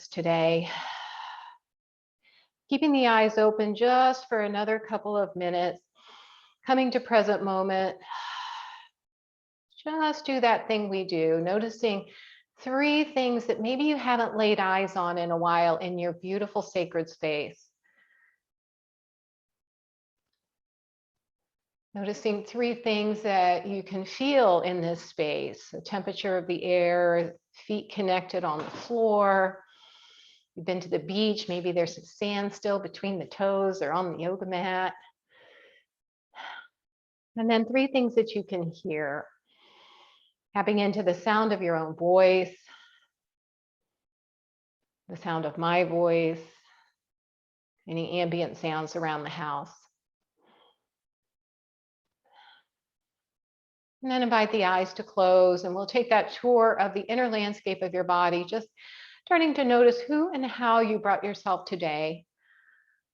today. Keeping the eyes open just for another couple of minutes, coming to present moment. Just do that thing we do, noticing 3 things that maybe you haven't laid eyes on in a while in your beautiful sacred space. Noticing 3 things that you can feel in this space: the temperature of the air, feet connected on the floor. You've been to the beach, maybe there's some sand still between the toes or on the yoga mat. And then 3 things that you can hear. Tapping into the sound of your own voice, the sound of my voice, any ambient sounds around the house. And then invite the eyes to close, and we'll take that tour of the inner landscape of your body, just starting to notice who and how you brought yourself today.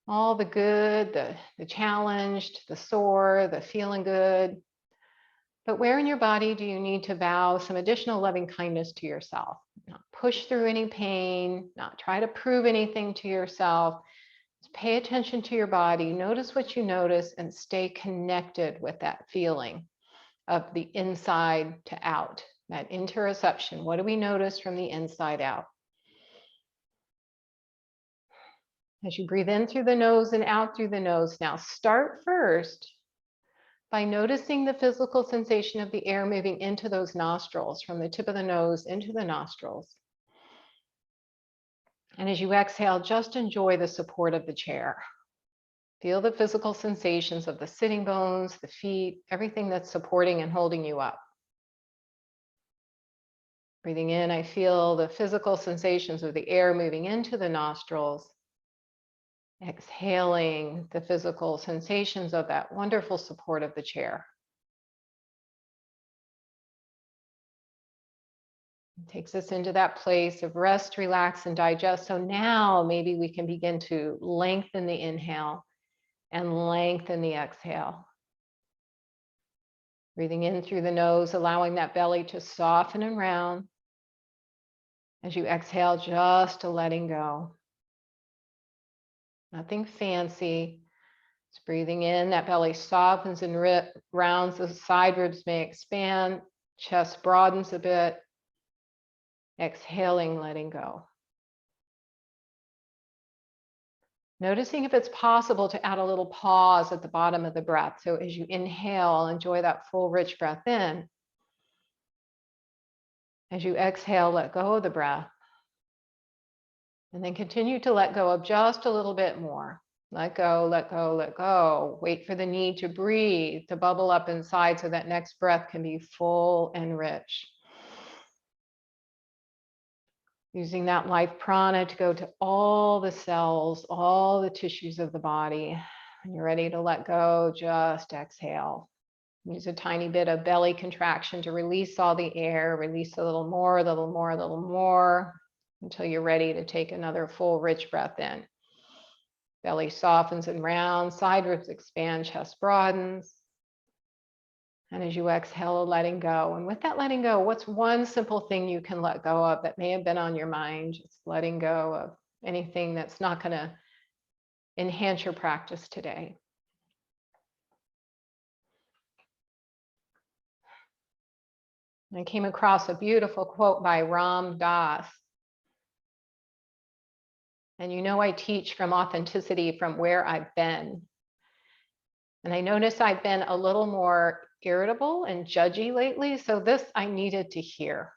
All the good, the challenged, the sore, the feeling good. But where in your body do you need to vow some additional loving kindness to yourself? Not push through any pain, not try to prove anything to yourself. Just pay attention to your body, notice what you notice, and stay connected with that feeling of the inside to out, that interoception. What do we notice from the inside out? As you breathe in through the nose and out through the nose, now start first by noticing the physical sensation of the air moving into those nostrils, from the tip of the nose into the nostrils. And as you exhale, just enjoy the support of the chair. Feel the physical sensations of the sitting bones, the feet, everything that's supporting and holding you up. Breathing in, I feel the physical sensations of the air moving into the nostrils. Exhaling, the physical sensations of that wonderful support of the chair. It takes us into that place of rest, relax, and digest. So now maybe we can begin to lengthen the inhale and lengthen the exhale. Breathing in through the nose, allowing that belly to soften and round. As you exhale, just letting go. Nothing fancy. Just breathing in, that belly softens and rounds, the side ribs may expand, chest broadens a bit. Exhaling, letting go. Noticing if it's possible to add a little pause at the bottom of the breath. So as you inhale, enjoy that full, rich breath in. As you exhale, let go of the breath. And then continue to let go of just a little bit more. Let go, let go, let go. Wait for the need to breathe, to bubble up inside so that next breath can be full and rich. Using that life prana to go to all the cells, all the tissues of the body. When you're ready to let go, just exhale. Use a tiny bit of belly contraction to release all the air, release a little more, a little more, a little more, until you're ready to take another full, rich breath in. Belly softens and rounds, side ribs expand, chest broadens. And as you exhale, letting go. And with that letting go, what's one simple thing you can let go of that may have been on your mind? Just letting go of anything that's not going to enhance your practice today. I came across a beautiful quote by Ram Dass. And you know I teach from authenticity, from where I've been. And I notice I've been a little more irritable and judgy lately, so this I needed to hear.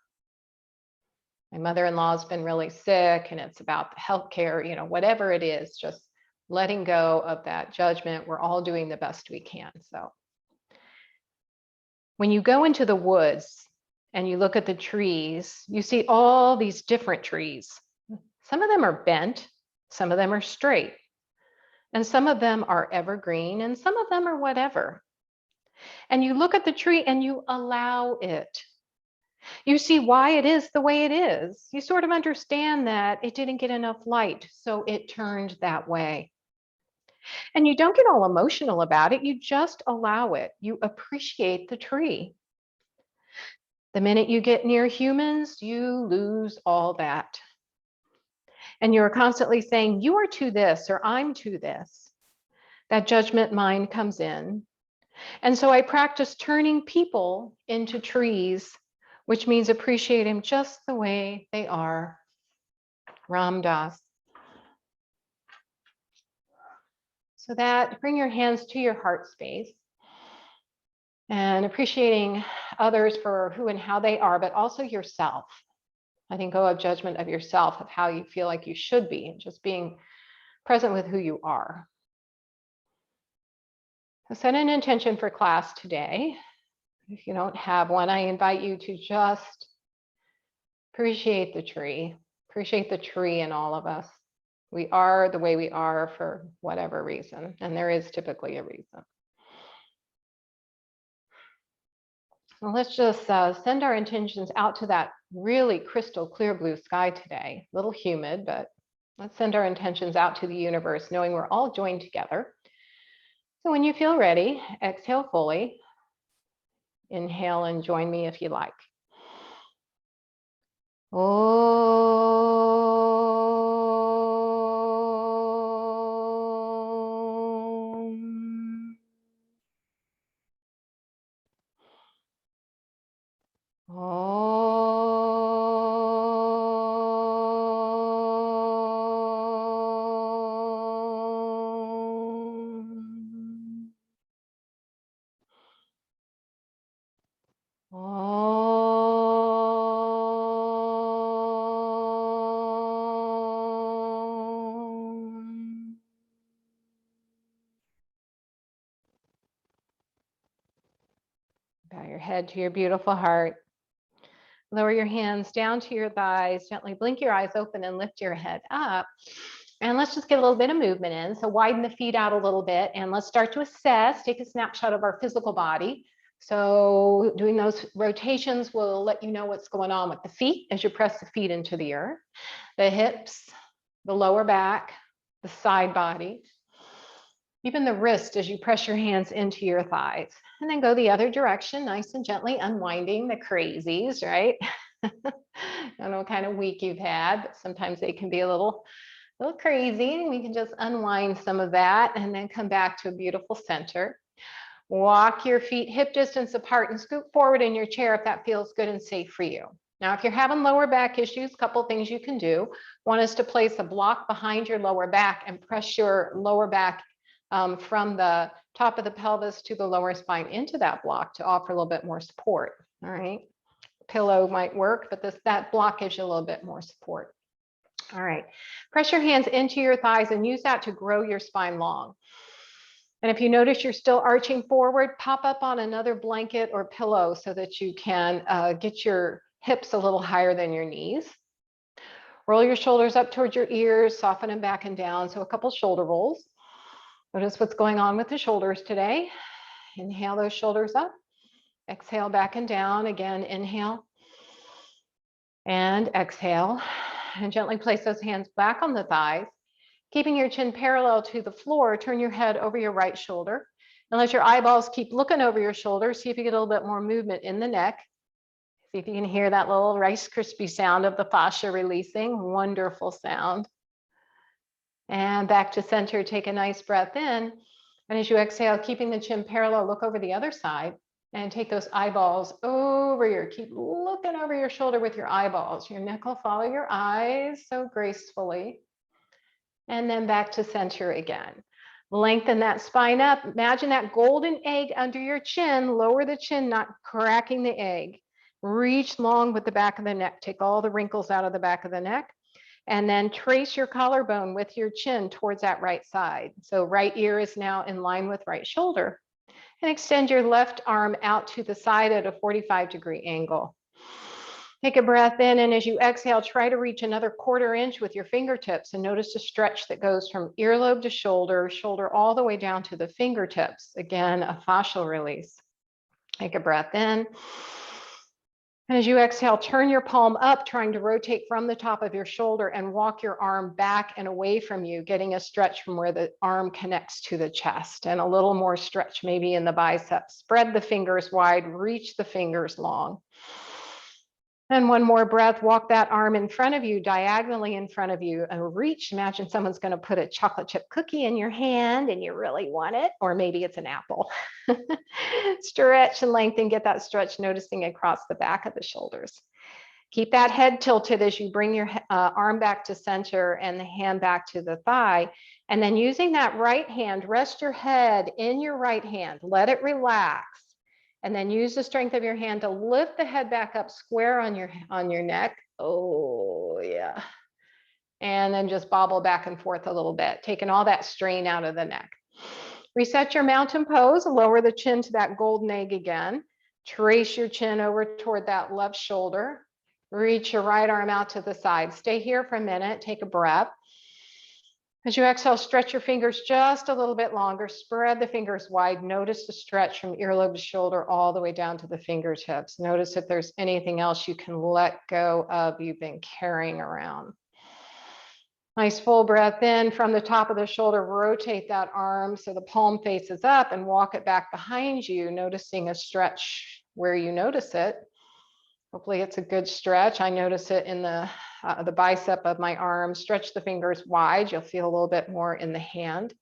My mother-in-law's been really sick, and it's about the healthcare, whatever it is, just letting go of that judgment. We're all doing the best we can. So when you go into the woods and you look at the trees, you see all these different trees. Some of them are bent, some of them are straight, and some of them are evergreen, and some of them are whatever. And you look at the tree and you allow it. You see why it is the way it is. You sort of understand that it didn't get enough light, so it turned that way. And you don't get all emotional about it. You just allow it. You appreciate the tree. The minute you get near humans, you lose all that. and you're constantly saying, you are to this, or I'm to this, that judgment mind comes in. And so I practice turning people into trees, which means appreciate them just the way they are. Ram Dass. So that, bring your hands to your heart space and appreciating others for who and how they are, but also yourself. Letting go of judgment of yourself, of how you feel like you should be, and just being present with who you are. So set an intention for class today. If you don't have one, I invite you to just appreciate the tree in all of us. We are the way we are for whatever reason, and there is typically a reason. So let's just send our intentions out to that really crystal clear blue sky today. A little humid, but let's send our intentions out to the universe, knowing we're all joined together. So when you feel ready, exhale fully. Inhale and join me if you like. Bow your head to your beautiful heart. Lower your hands down to your thighs. Gently blink your eyes open and lift your head up. And let's just get a little bit of movement in. So widen the feet out a little bit and let's start to assess, take a snapshot of our physical body. So doing those rotations will let you know what's going on with the feet as you press the feet into the earth, the hips, the lower back, the side body, even the wrist as you press your hands into your thighs. And then go the other direction, nice and gently unwinding the crazies, right? I don't know what kind of week you've had, but sometimes they can be a little crazy. We can just unwind some of that and then come back to a beautiful center. Walk your feet hip distance apart and scoot forward in your chair if that feels good and safe for you. Now, if you're having lower back issues, a couple things you can do. One is to place a block behind your lower back and press your lower back from the top of the pelvis to the lower spine into that block to offer a little bit more support. All right. Pillow might work, but that block gives you a little bit more support. All right. Press your hands into your thighs and use that to grow your spine long. And if you notice you're still arching forward, pop up on another blanket or pillow so that you can get your hips a little higher than your knees. Roll your shoulders up towards your ears, soften them back and down. So a couple shoulder rolls. Notice what's going on with the shoulders today. Inhale those shoulders up. Exhale back and down. Again, inhale and exhale. And gently place those hands back on the thighs. Keeping your chin parallel to the floor, turn your head over your right shoulder and let your eyeballs keep looking over your shoulder. See if you get a little bit more movement in the neck. See if you can hear that little Rice Krispie sound of the fascia releasing. Wonderful sound. And back to center, take a nice breath in. And as you exhale, keeping the chin parallel, look over the other side and take those eyeballs over keep looking over your shoulder with your eyeballs. Your neck will follow your eyes so gracefully. And then back to center again. Lengthen that spine up. Imagine that golden egg under your chin. Lower the chin, not cracking the egg. Reach long with the back of the neck. Take all the wrinkles out of the back of the neck. And then trace your collarbone with your chin towards that right side. So right ear is now in line with right shoulder. And extend your left arm out to the side at a 45-degree angle. Take a breath in, and as you exhale, try to reach another 1/4 inch with your fingertips and notice the stretch that goes from earlobe to shoulder, shoulder all the way down to the fingertips. Again, a fascial release. Take a breath in. And as you exhale, turn your palm up, trying to rotate from the top of your shoulder and walk your arm back and away from you, getting a stretch from where the arm connects to the chest and a little more stretch maybe in the biceps. Spread the fingers wide, reach the fingers long. And one more breath, walk that arm in front of you, diagonally in front of you, and reach. Imagine someone's going to put a chocolate chip cookie in your hand and you really want it, or maybe it's an apple. Stretch and lengthen, get that stretch, noticing across the back of the shoulders. Keep that head tilted as you bring your arm back to center and the hand back to the thigh. And then using that right hand, rest your head in your right hand, let it relax. And then use the strength of your hand to lift the head back up square on your neck. Oh, yeah. And then just bobble back and forth a little bit, taking all that strain out of the neck. Reset your mountain pose, lower the chin to that golden egg again. Trace your chin over toward that left shoulder. Reach your right arm out to the side. Stay here for a minute, take a breath. As you exhale, stretch your fingers just a little bit longer. Spread the fingers wide. Notice the stretch from earlobe to shoulder all the way down to the fingertips. Notice if there's anything else you can let go of you've been carrying around. Nice full breath in from the top of the shoulder. Rotate that arm so the palm faces up and walk it back behind you, noticing a stretch where you notice it. Hopefully it's a good stretch. I notice it in the bicep of my arm. Stretch the fingers wide. You'll feel a little bit more in the hand.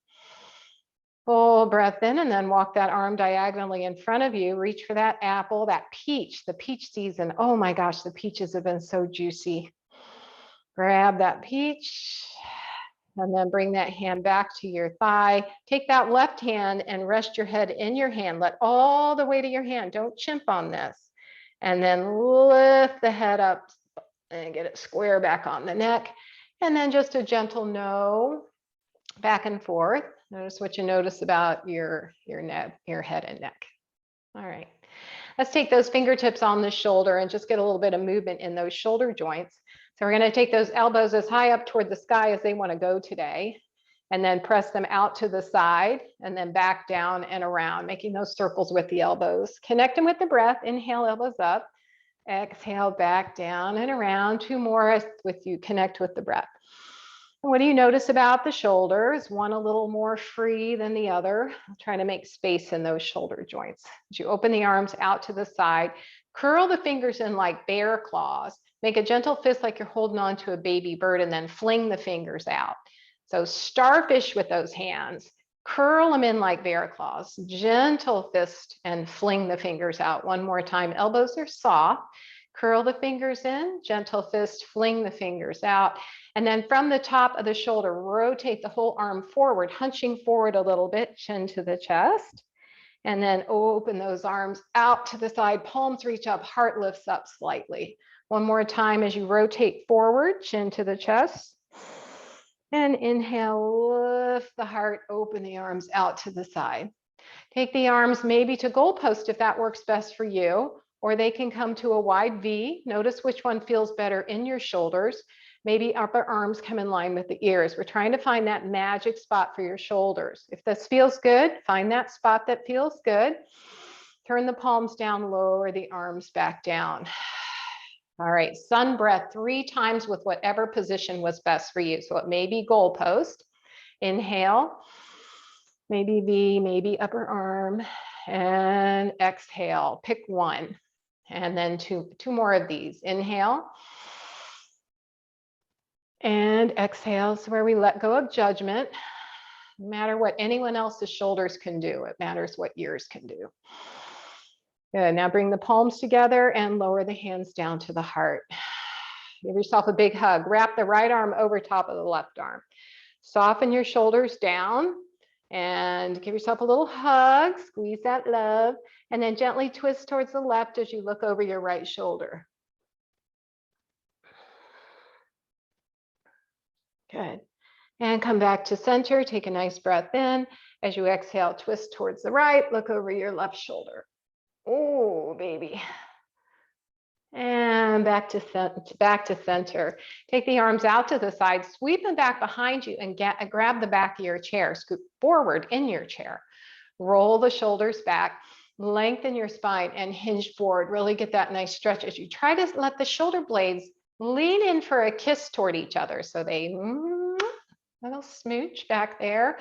Full breath in and then walk that arm diagonally in front of you. Reach for that apple, that peach, the peach season. Oh my gosh, the peaches have been so juicy. Grab that peach and then bring that hand back to your thigh. Take that left hand and rest your head in your hand. Let all the weight of your hand. Don't chimp on this. And then lift the head up and get it square back on the neck. And then just a gentle no back and forth. Notice what you notice about your head and neck. All right. Let's take those fingertips on the shoulder and just get a little bit of movement in those shoulder joints. So we're going to take those elbows as high up toward the sky as they want to go today. And then press them out to the side and then back down and around, making those circles with the elbows. Connect them with the breath. Inhale, elbows up. Exhale, back down and around. Two more with you. Connect with the breath. What do you notice about the shoulders? One a little more free than the other. I'm trying to make space in those shoulder joints. As you open the arms out to the side, curl the fingers in like bear claws. Make a gentle fist like you're holding on to a baby bird and then fling the fingers out. So starfish with those hands, curl them in like bear claws, gentle fist and fling the fingers out. One more time, elbows are soft, curl the fingers in, gentle fist, fling the fingers out. And then from the top of the shoulder, rotate the whole arm forward, hunching forward a little bit, chin to the chest. And then open those arms out to the side, palms reach up, heart lifts up slightly. One more time as you rotate forward, chin to the chest. And inhale, lift the heart, open the arms out to the side. Take the arms maybe to goalpost if that works best for you, or they can come to a wide V. Notice which one feels better in your shoulders. Maybe upper arms come in line with the ears. We're trying to find that magic spot for your shoulders. If this feels good, find that spot that feels good. Turn the palms down, lower the arms back down. All right, sun breath 3 times with whatever position was best for you. So it may be goalpost. Inhale, maybe V, maybe upper arm, and exhale. Pick one. And then two more of these. Inhale. And exhale. So where we let go of judgment. No matter what anyone else's shoulders can do, it matters what yours can do. Good. Now bring the palms together and lower the hands down to the heart. Give yourself a big hug. Wrap the right arm over top of the left arm. Soften your shoulders down and give yourself a little hug. Squeeze that love. And then gently twist towards the left as you look over your right shoulder. Good. And come back to center. Take a nice breath in. As you exhale, twist towards the right. Look over your left shoulder. Oh, baby. And back to center. Take the arms out to the side, sweep them back behind you and grab the back of your chair. Scoot forward in your chair. Roll the shoulders back, lengthen your spine and hinge forward. Really get that nice stretch as you try to let the shoulder blades lean in for a kiss toward each other. So they little smooch back there.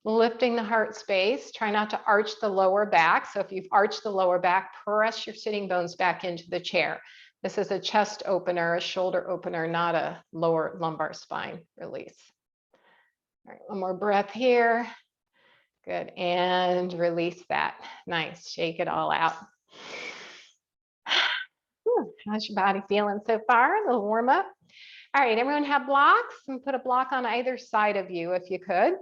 Lifting the heart space. Try not to arch the lower back. So if you've arched the lower back, press your sitting bones back into the chair. This is a chest opener, a shoulder opener, not a lower lumbar spine release. All right, one more breath here. Good, and release that. Nice, shake it all out. How's your body feeling so far? A little warm up. All right, everyone have blocks? And put a block on either side of you if you could.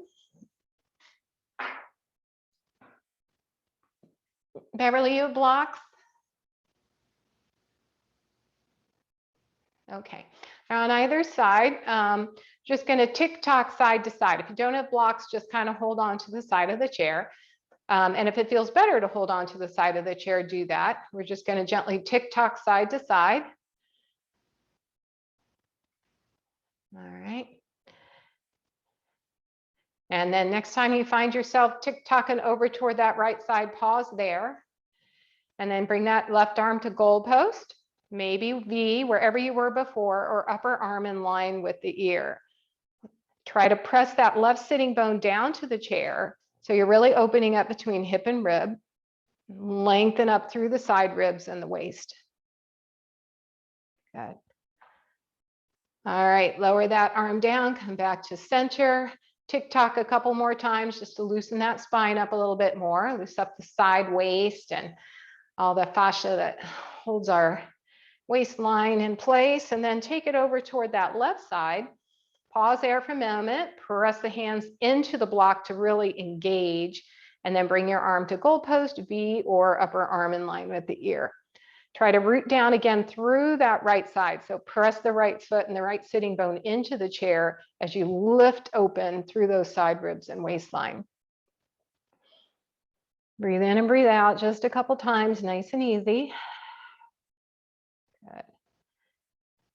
Beverly, you have blocks? Okay, on either side, just going to tick tock side to side. If you don't have blocks, just kind of hold on to the side of the chair. And if it feels better to hold on to the side of the chair, do that. We're just going to gently tick tock side to side. All right. And then next time you find yourself tick-tocking over toward that right side, pause there. And then bring that left arm to goalpost, maybe V, wherever you were before, or upper arm in line with the ear. Try to press that left sitting bone down to the chair. So you're really opening up between hip and rib. Lengthen up through the side ribs and the waist. Good. All right, lower that arm down, come back to center. Tick-tock a couple more times just to loosen that spine up a little bit more. Loosen up the side waist and all the fascia that holds our waistline in place. And then take it over toward that left side. Pause there for a moment. Press the hands into the block to really engage. And then bring your arm to goalpost, V, or upper arm in line with the ear. Try to root down again through that right side. So press the right foot and the right sitting bone into the chair as you lift open through those side ribs and waistline. Breathe in and breathe out just a couple times, nice and easy. Good.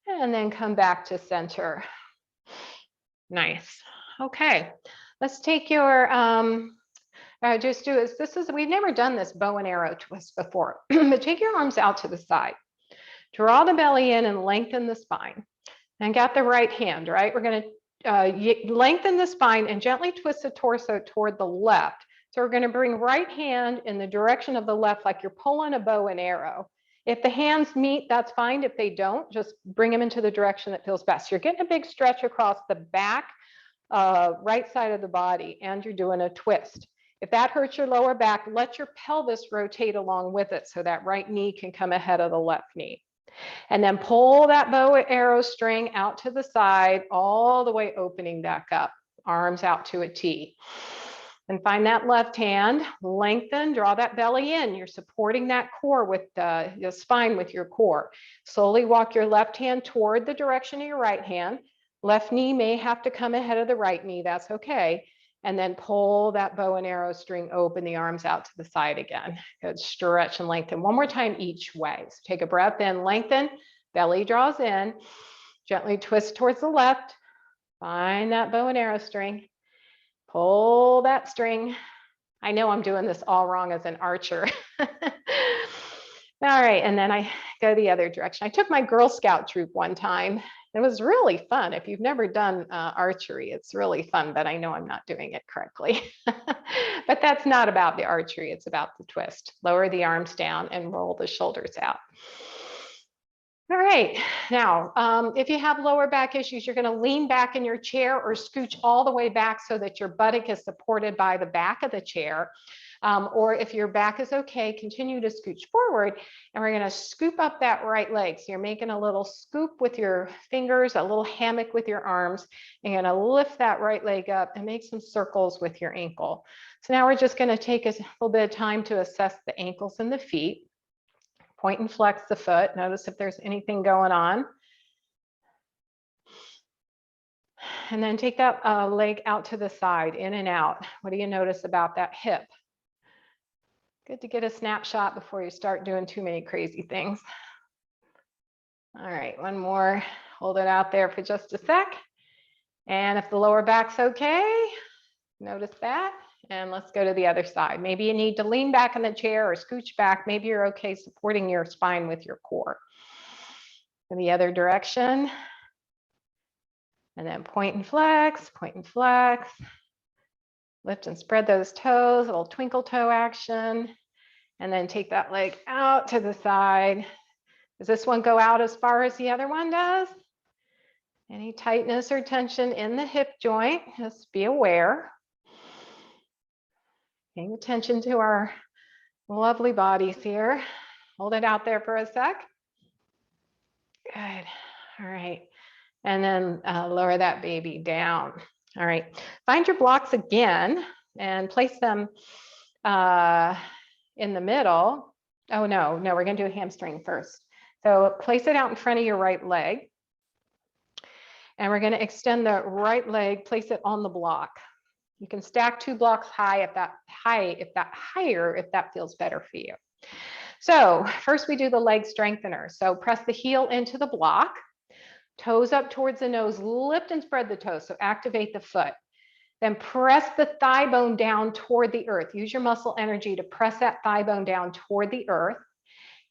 And then come back to center. Nice. Okay, let's take your, just do is, we've never done this bow and arrow twist before, but take your arms out to the side. Draw the belly in and lengthen the spine. And got the right hand, right? We're going to lengthen the spine and gently twist the torso toward the left. So we're going to bring right hand in the direction of the left, like you're pulling a bow and arrow. If the hands meet, that's fine. If they don't, just bring them into the direction that feels best. You're getting a big stretch across the back, right side of the body, and you're doing a twist. If that hurts your lower back, let your pelvis rotate along with it so that right knee can come ahead of the left knee. And then pull that bow and arrow string out to the side, all the way opening back up, arms out to a T. And find that left hand, lengthen, draw that belly in. You're supporting that core with the spine with your core. Slowly walk your left hand toward the direction of your right hand. Left knee may have to come ahead of the right knee, that's okay. And then pull that bow and arrow string open, the arms out to the side again. Good, stretch and lengthen. One more time each way. So take a breath in, lengthen, belly draws in, gently twist towards the left. Find that bow and arrow string. Pull that string. I know I'm doing this all wrong as an archer. All right, and then I go the other direction. I took my Girl Scout troop one time. It was really fun. If you've never done archery, it's really fun, but I know I'm not doing it correctly. But that's not about the archery, it's about the twist. Lower the arms down and roll the shoulders out. All right, now, if you have lower back issues, you're gonna lean back in your chair or scooch all the way back so that your buttock is supported by the back of the chair. Or if your back is okay, continue to scooch forward, and we're gonna scoop up that right leg. So you're making a little scoop with your fingers, a little hammock with your arms, and you're gonna lift that right leg up and make some circles with your ankle. So now we're just gonna take a little bit of time to assess the ankles and the feet. Point and flex the foot. Notice if there's anything going on. And then take that leg out to the side, in and out. What do you notice about that hip? Good to get a snapshot before you start doing too many crazy things. All right, one more. Hold it out there for just a sec. And if the lower back's okay, notice that. And let's go to the other side. Maybe you need to lean back in the chair or scooch back. Maybe you're okay supporting your spine with your core. In the other direction. And then point and flex, point and flex. Lift and spread those toes, a little twinkle toe action. And then take that leg out to the side. Does this one go out as far as the other one does? Any tightness or tension in the hip joint? Just be aware. Paying attention to our lovely bodies here. Hold it out there for a sec. Good. All right. And then lower that baby down. All right. Find your blocks again and place them in the middle. Oh, no, we're going to do a hamstring first. So place it out in front of your right leg. And we're going to extend the right leg, place it on the block. You can stack 2 blocks high if that feels better for you. So first we do the leg strengthener. So press the heel into the block, toes up towards the nose, lift and spread the toes. So activate the foot. Then press the thigh bone down toward the earth. Use your muscle energy to press that thigh bone down toward the earth.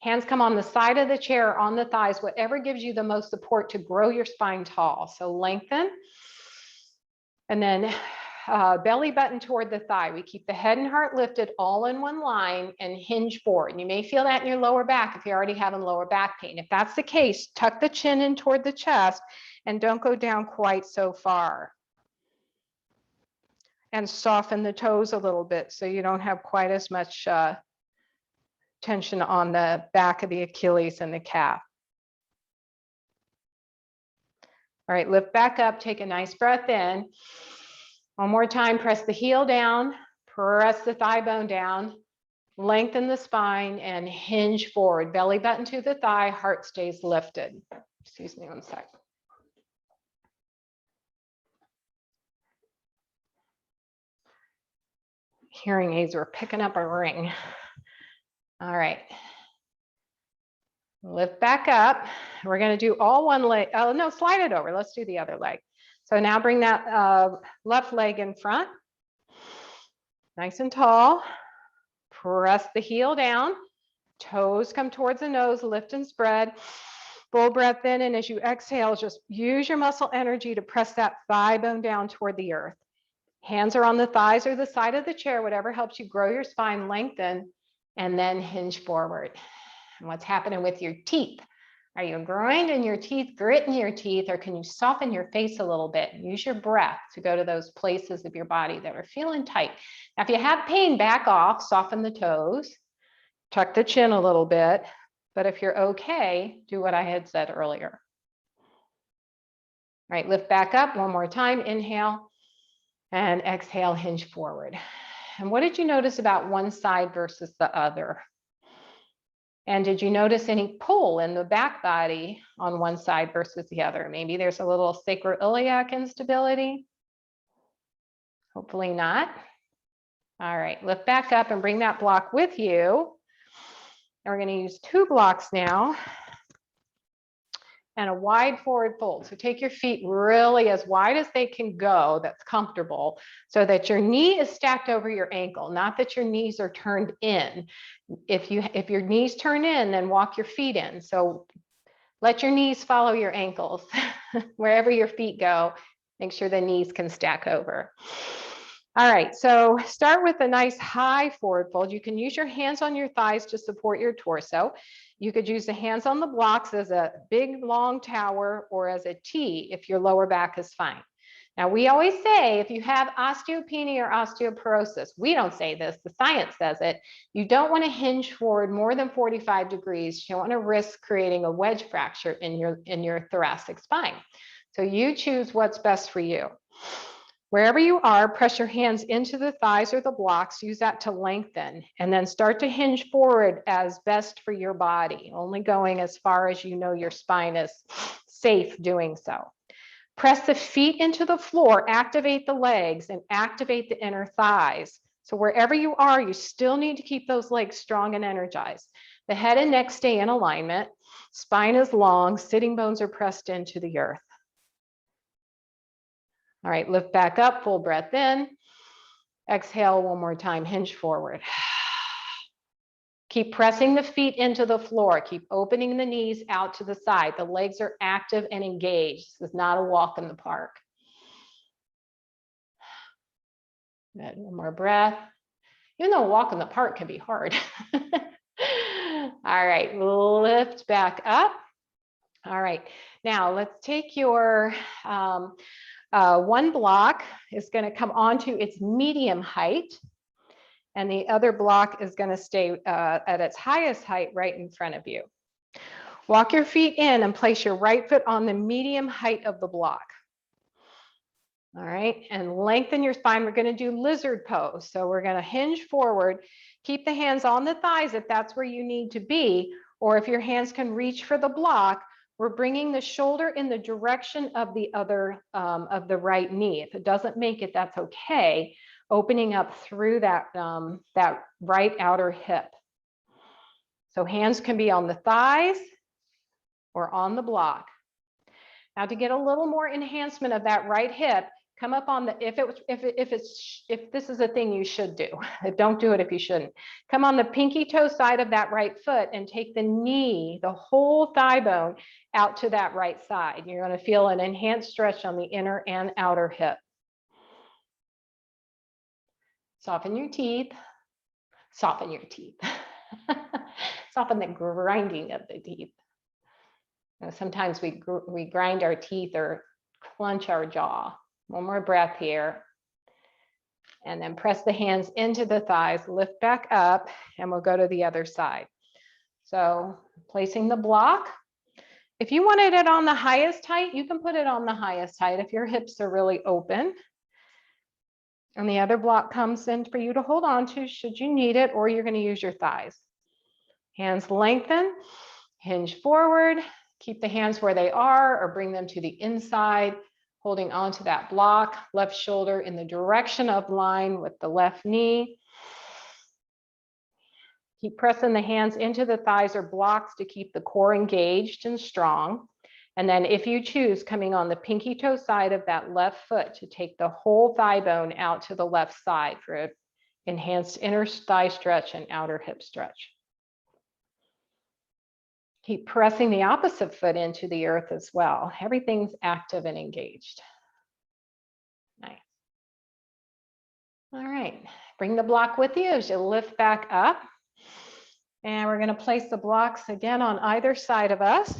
Hands come on the side of the chair, on the thighs, whatever gives you the most support to grow your spine tall. So lengthen. And then belly button toward the thigh. We keep the head and heart lifted all in one line and hinge forward. And you may feel that in your lower back if you're already having lower back pain. If that's the case, tuck the chin in toward the chest and don't go down quite so far. And soften the toes a little bit so you don't have quite as much tension on the back of the Achilles and the calf. All right, lift back up, take a nice breath in. One more time, press the heel down, press the thigh bone down, lengthen the spine and hinge forward. Belly button to the thigh, heart stays lifted. Excuse me one sec. Hearing aids are picking up a ring. All right. Lift back up. We're going to do all one leg. Oh, no, slide it over. Let's do the other leg. So now bring that left leg in front. Nice and tall. Press the heel down. Toes come towards the nose. Lift and spread. Full breath in. And as you exhale, just use your muscle energy to press that thigh bone down toward the earth. Hands are on the thighs or the side of the chair, whatever helps you grow your spine, lengthen, and then hinge forward. And what's happening with your teeth? Are you grinding your teeth, gritting your teeth, or can you soften your face a little bit and use your breath to go to those places of your body that are feeling tight? Now, if you have pain, back off, soften the toes, tuck the chin a little bit. But if you're okay, do what I had said earlier. All right, lift back up one more time. Inhale. And exhale, hinge forward. And what did you notice about one side versus the other? And did you notice any pull in the back body on one side versus the other? Maybe there's a little sacroiliac instability. Hopefully not. All right, lift back up and bring that block with you. And we're going to use 2 blocks now. And a wide forward fold. So take your feet really as wide as they can go, that's comfortable, so that your knee is stacked over your ankle, not that your knees are turned in. If your knees turn in, then walk your feet in. So let your knees follow your ankles. Wherever your feet go, make sure the knees can stack over. All right, so start with a nice high forward fold. You can use your hands on your thighs to support your torso. You could use the hands on the blocks as a big long tower or as a T if your lower back is fine. Now, we always say if you have osteopenia or osteoporosis, we don't say this, the science says it, you don't want to hinge forward more than 45 degrees. You don't want to risk creating a wedge fracture in your thoracic spine. So you choose what's best for you. Wherever you are, press your hands into the thighs or the blocks, use that to lengthen, and then start to hinge forward as best for your body, only going as far as you know your spine is safe doing so. Press the feet into the floor, activate the legs, and activate the inner thighs. So wherever you are, you still need to keep those legs strong and energized. The head and neck stay in alignment. Spine is long, sitting bones are pressed into the earth. All right, lift back up, full breath in. Exhale one more time, hinge forward. Keep pressing the feet into the floor. Keep opening the knees out to the side. The legs are active and engaged. This is not a walk in the park. Good. One more breath. Even though a walk in the park can be hard. All right, lift back up. All right, now let's take your one block is going to come onto its medium height, and the other block is going to stay at its highest height right in front of you. Walk your feet in and place your right foot on the medium height of the block. All right, and lengthen your spine. We're going to do lizard pose. So we're going to hinge forward, keep the hands on the thighs if that's where you need to be, or if your hands can reach for the block, we're bringing the shoulder in the direction of the other, of the right knee. If it doesn't make it, that's okay. Opening up through that, that right outer hip. So hands can be on the thighs or on the block. Now to get a little more enhancement of that right hip, come up on the, if this is a thing you should do, don't do it if you shouldn't. Come on the pinky toe side of that right foot and take the knee, the whole thigh bone out to that right side. You're going to feel an enhanced stretch on the inner and outer hip. Soften your teeth. Soften your teeth. Soften the grinding of the teeth. You know, sometimes we grind our teeth or clench our jaw. One more breath here. And then press the hands into the thighs, lift back up, and we'll go to the other side. So placing the block. If you wanted it on the highest height, you can put it on the highest height if your hips are really open. And the other block comes in for you to hold on to should you need it, or you're going to use your thighs. Hands lengthen, hinge forward, keep the hands where they are or bring them to the inside, holding onto that block, left shoulder in the direction of line with the left knee. Keep pressing the hands into the thighs or blocks to keep the core engaged and strong. And then if you choose, coming on the pinky toe side of that left foot to take the whole thigh bone out to the left side for an enhanced inner thigh stretch and outer hip stretch. Keep pressing the opposite foot into the earth as well. Everything's active and engaged. Nice. All right, bring the block with you as you lift back up. And we're going to place the blocks again on either side of us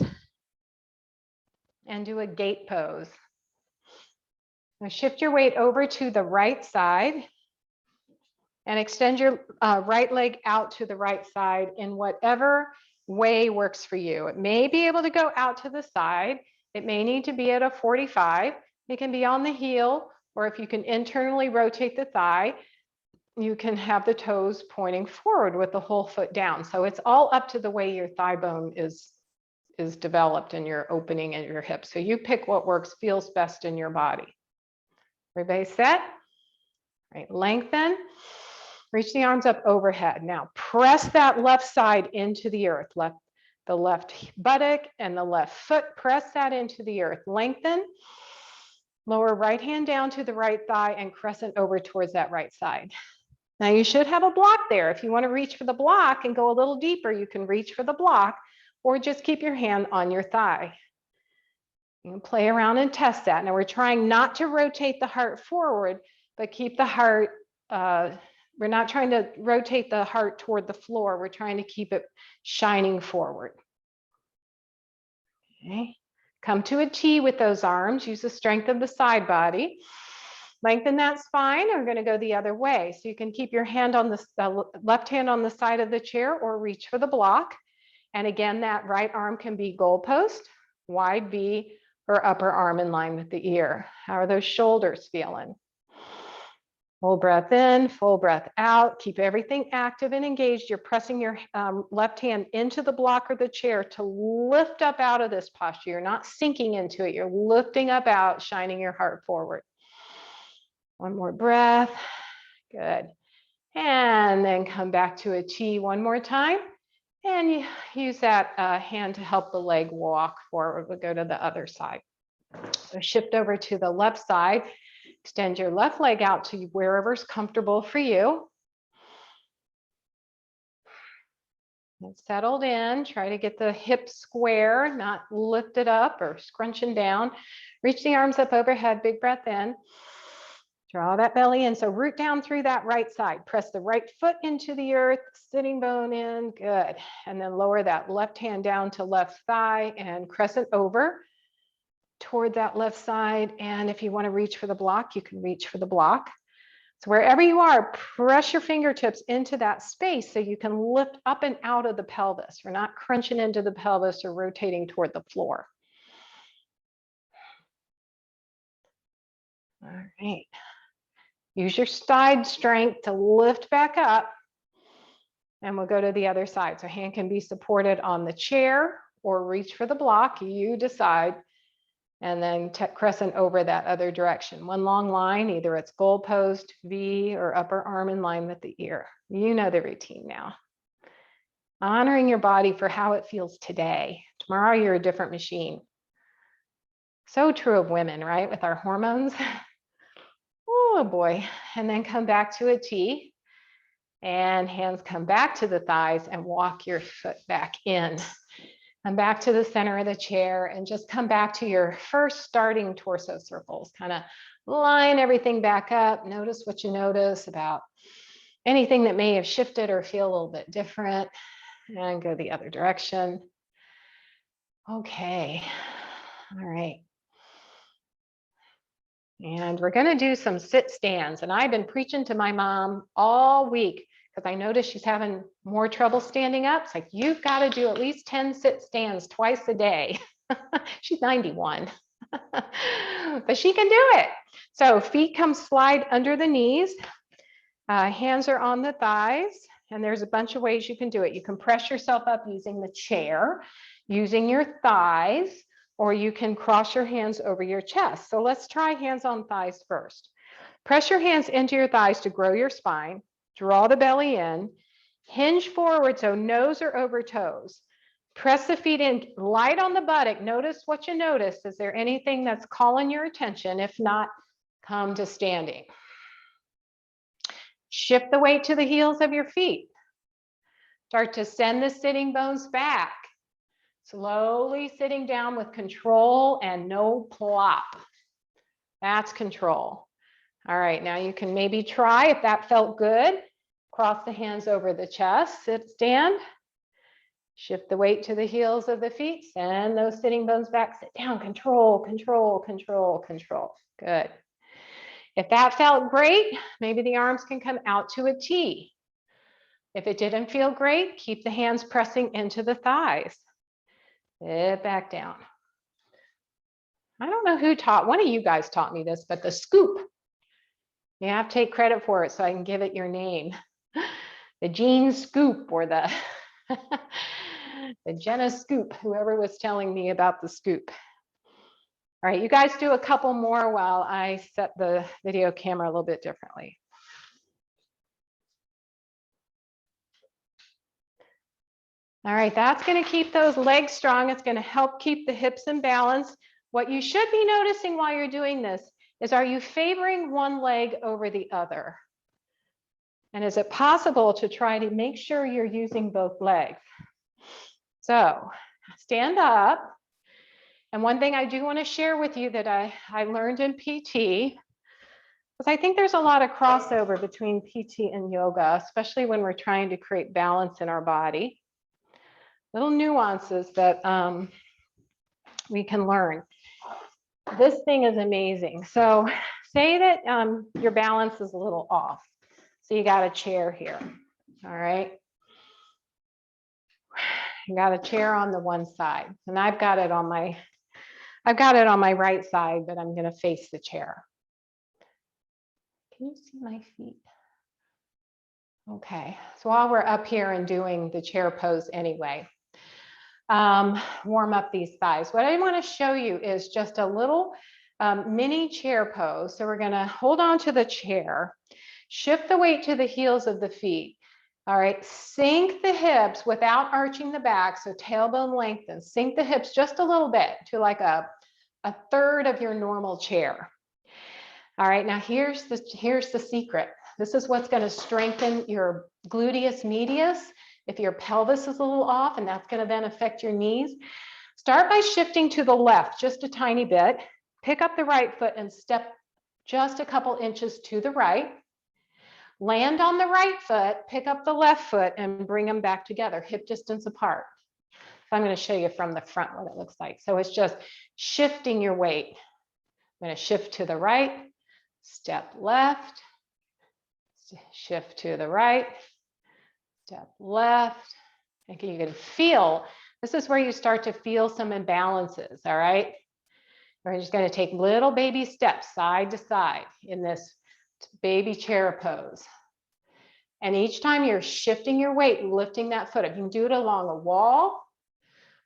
and do a gate pose. Now shift your weight over to the right side and extend your right leg out to the right side in whatever way works for you. It may be able to go out to the side. It may need to be at a 45. It can be on the heel, or if you can internally rotate the thigh, you can have the toes pointing forward with the whole foot down. So it's all up to the way your thigh bone is developed and your opening and your hips. So you pick what works, feels best in your body. Everybody set? Right, lengthen. Reach the arms up overhead. Now press that left side into the earth. The left buttock and the left foot, press that into the earth. Lengthen. Lower right hand down to the right thigh and crescent over towards that right side. Now you should have a block there. If you want to reach for the block and go a little deeper, you can reach for the block or just keep your hand on your thigh. You can play around and test that. Now we're trying not to rotate the heart forward, but keep the heart, we're not trying to rotate the heart toward the floor. We're trying to keep it shining forward. Okay. Come to a T with those arms. Use the strength of the side body. Lengthen that spine. We're going to go the other way. So you can keep your hand on the left hand on the side of the chair or reach for the block. And again, that right arm can be goalpost, wide V, or upper arm in line with the ear. How are those shoulders feeling? Full breath in, full breath out. Keep everything active and engaged. You're pressing your left hand into the block or the chair to lift up out of this posture. You're not sinking into it. You're lifting up out, shining your heart forward. One more breath. Good. And then come back to a T one more time. And you use that hand to help the leg walk forward. We'll go to the other side. So shift over to the left side. Extend your left leg out to wherever's comfortable for you. And settled in. Try to get the hips square, not lifted up or scrunching down. Reach the arms up overhead. Big breath in. Draw that belly in. So root down through that right side. Press the right foot into the earth, sitting bone in. Good. And then lower that left hand down to left thigh and crescent over toward that left side. And if you want to reach for the block, you can reach for the block. So wherever you are, press your fingertips into that space so you can lift up and out of the pelvis. We're not crunching into the pelvis or rotating toward the floor. All right. Use your side strength to lift back up. And we'll go to the other side. So hand can be supported on the chair or reach for the block. You decide. And then crescent over that other direction. One long line, either it's goal post, V, or upper arm in line with the ear. You know the routine now. Honoring your body for how it feels today. Tomorrow you're a different machine. So true of women, right? With our hormones. Oh boy. And then come back to a T. And hands come back to the thighs and walk your foot back in. Come back to the center of the chair and just come back to your first starting torso circles. Kind of line everything back up. Notice what you notice about anything that may have shifted or feel a little bit different. And go the other direction. Okay. All right. And we're going to do some sit stands. And I've been preaching to my mom all week because I noticed she's having more trouble standing up. It's like, you've got to do at least 10 sit stands twice a day. She's 91, but she can do it. So feet come slide under the knees. Hands are on the thighs. And there's a bunch of ways you can do it. You can press yourself up using the chair, using your thighs, or you can cross your hands over your chest. So let's try hands on thighs first. Press your hands into your thighs to grow your spine. Draw the belly in. Hinge forward, so nose or over toes. Press the feet in, light on the buttock. Notice what you notice. Is there anything that's calling your attention? If not, come to standing. Shift the weight to the heels of your feet. Start to send the sitting bones back. Slowly sitting down with control and no plop. That's control. All right, now you can maybe try, if that felt good, cross the hands over the chest, sit, stand. Shift the weight to the heels of the feet, send those sitting bones back, sit down, control, control, control, control. Good. If that felt great, maybe the arms can come out to a T. If it didn't feel great, keep the hands pressing into the thighs. Sit back down. I don't know who taught, one of you guys taught me this, but the scoop. You have to take credit for it so I can give it your name. The Jean Scoop or the, the Jenna Scoop, whoever was telling me about the scoop. All right, you guys do a couple more while I set the video camera a little bit differently. All right, that's going to keep those legs strong. It's going to help keep the hips in balance. What you should be noticing while you're doing this is, are you favoring one leg over the other? And is it possible to try to make sure you're using both legs? So stand up. And one thing I do want to share with you that I learned in PT, because I think there's a lot of crossover between PT and yoga, especially when we're trying to create balance in our body. Little nuances that we can learn. This thing is amazing. So say that your balance is a little off. So you got a chair here, all right? You got a chair on the one side, and I've got it on my right side, but I'm gonna face the chair. Can you see my feet? Okay, so while we're up here and doing the chair pose anyway, warm up these thighs. What I want to show you is just a little mini chair pose. So we're going to hold on to the chair, shift the weight to the heels of the feet. All right, sink the hips without arching the back. So tailbone lengthen, sink the hips just a little bit to like a third of your normal chair. All right, now here's the secret. This is what's going to strengthen your gluteus medius. If your pelvis is a little off, and that's going to then affect your knees, start by shifting to the left just a tiny bit. Pick up the right foot and step just a couple inches to the right. Land on the right foot, pick up the left foot and bring them back together, hip distance apart. So I'm going to show you from the front what it looks like. So it's just shifting your weight. I'm going to shift to the right, step left, shift to the right, step left. And you can feel, this is where you start to feel some imbalances, all right? We're just going to take little baby steps side to side in this baby chair pose. And each time you're shifting your weight, lifting that foot up, you can do it along a wall,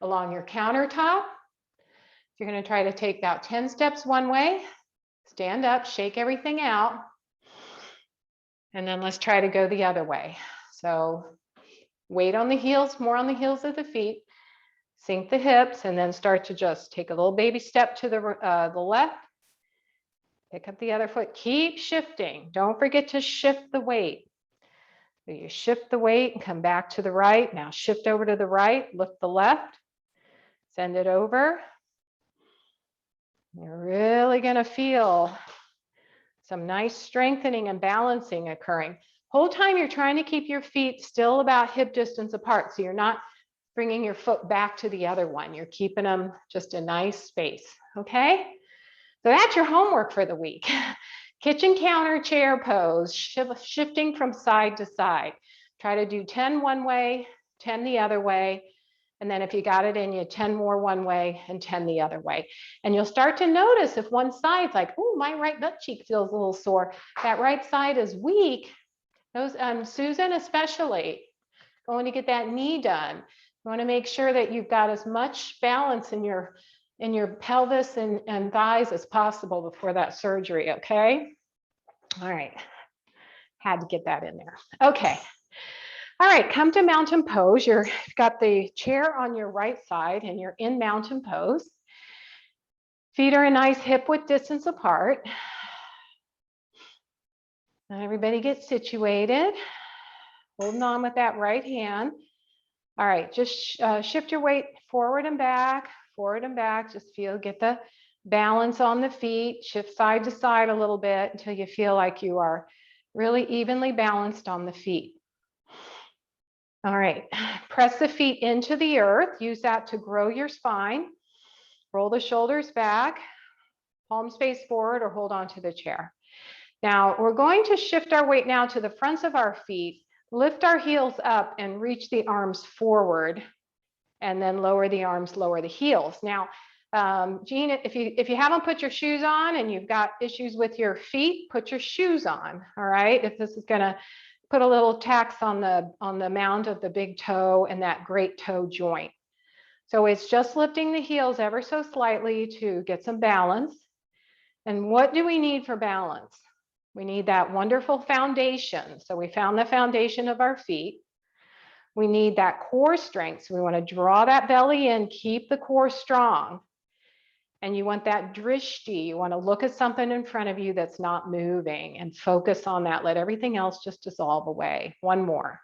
along your countertop. You're going to try to take about 10 steps one way, stand up, shake everything out, and then let's try to go the other way. So weight on the heels, more on the heels of the feet, sink the hips, and then start to just take a little baby step to the left, pick up the other foot, keep shifting. Don't forget to shift the weight. So you shift the weight and come back to the right. Now shift over to the right, lift the left, send it over. You're really going to feel some nice strengthening and balancing occurring. Whole time you're trying to keep your feet still about hip distance apart. So you're not bringing your foot back to the other one. You're keeping them just a nice space. Okay. So that's your homework for the week. Kitchen counter chair pose, shifting from side to side. Try to do 10 one way, 10 the other way. And then if you got it in you, 10 more one way and 10 the other way. And you'll start to notice if one side's like, oh, my right butt cheek feels a little sore, that right side is weak. Those, Susan especially, going to get that knee done. You want to make sure that you've got as much balance in your pelvis and thighs as possible before that surgery, okay? All right, had to get that in there. Okay. All right, come to mountain pose. You've got the chair on your right side and you're in mountain pose. Feet are a nice hip width distance apart. Now everybody get situated. Holding on with that right hand. All right, just shift your weight forward and back, just get the balance on the feet, shift side to side a little bit until you feel like you are really evenly balanced on the feet. All right, press the feet into the earth, use that to grow your spine, roll the shoulders back, palms face forward or hold on to the chair. Now we're going to shift our weight now to the fronts of our feet, lift our heels up and reach the arms forward and then lower the arms, lower the heels. Now, Jean, if you haven't put your shoes on and you've got issues with your feet, put your shoes on, all right? If this is gonna put a little tax on the mound of the big toe and that great toe joint. So it's just lifting the heels ever so slightly to get some balance. And what do we need for balance? We need that wonderful foundation. So we found the foundation of our feet. We need that core strength. So we want to draw that belly in, keep the core strong. And you want that drishti. You want to look at something in front of you that's not moving and focus on that. Let everything else just dissolve away. One more.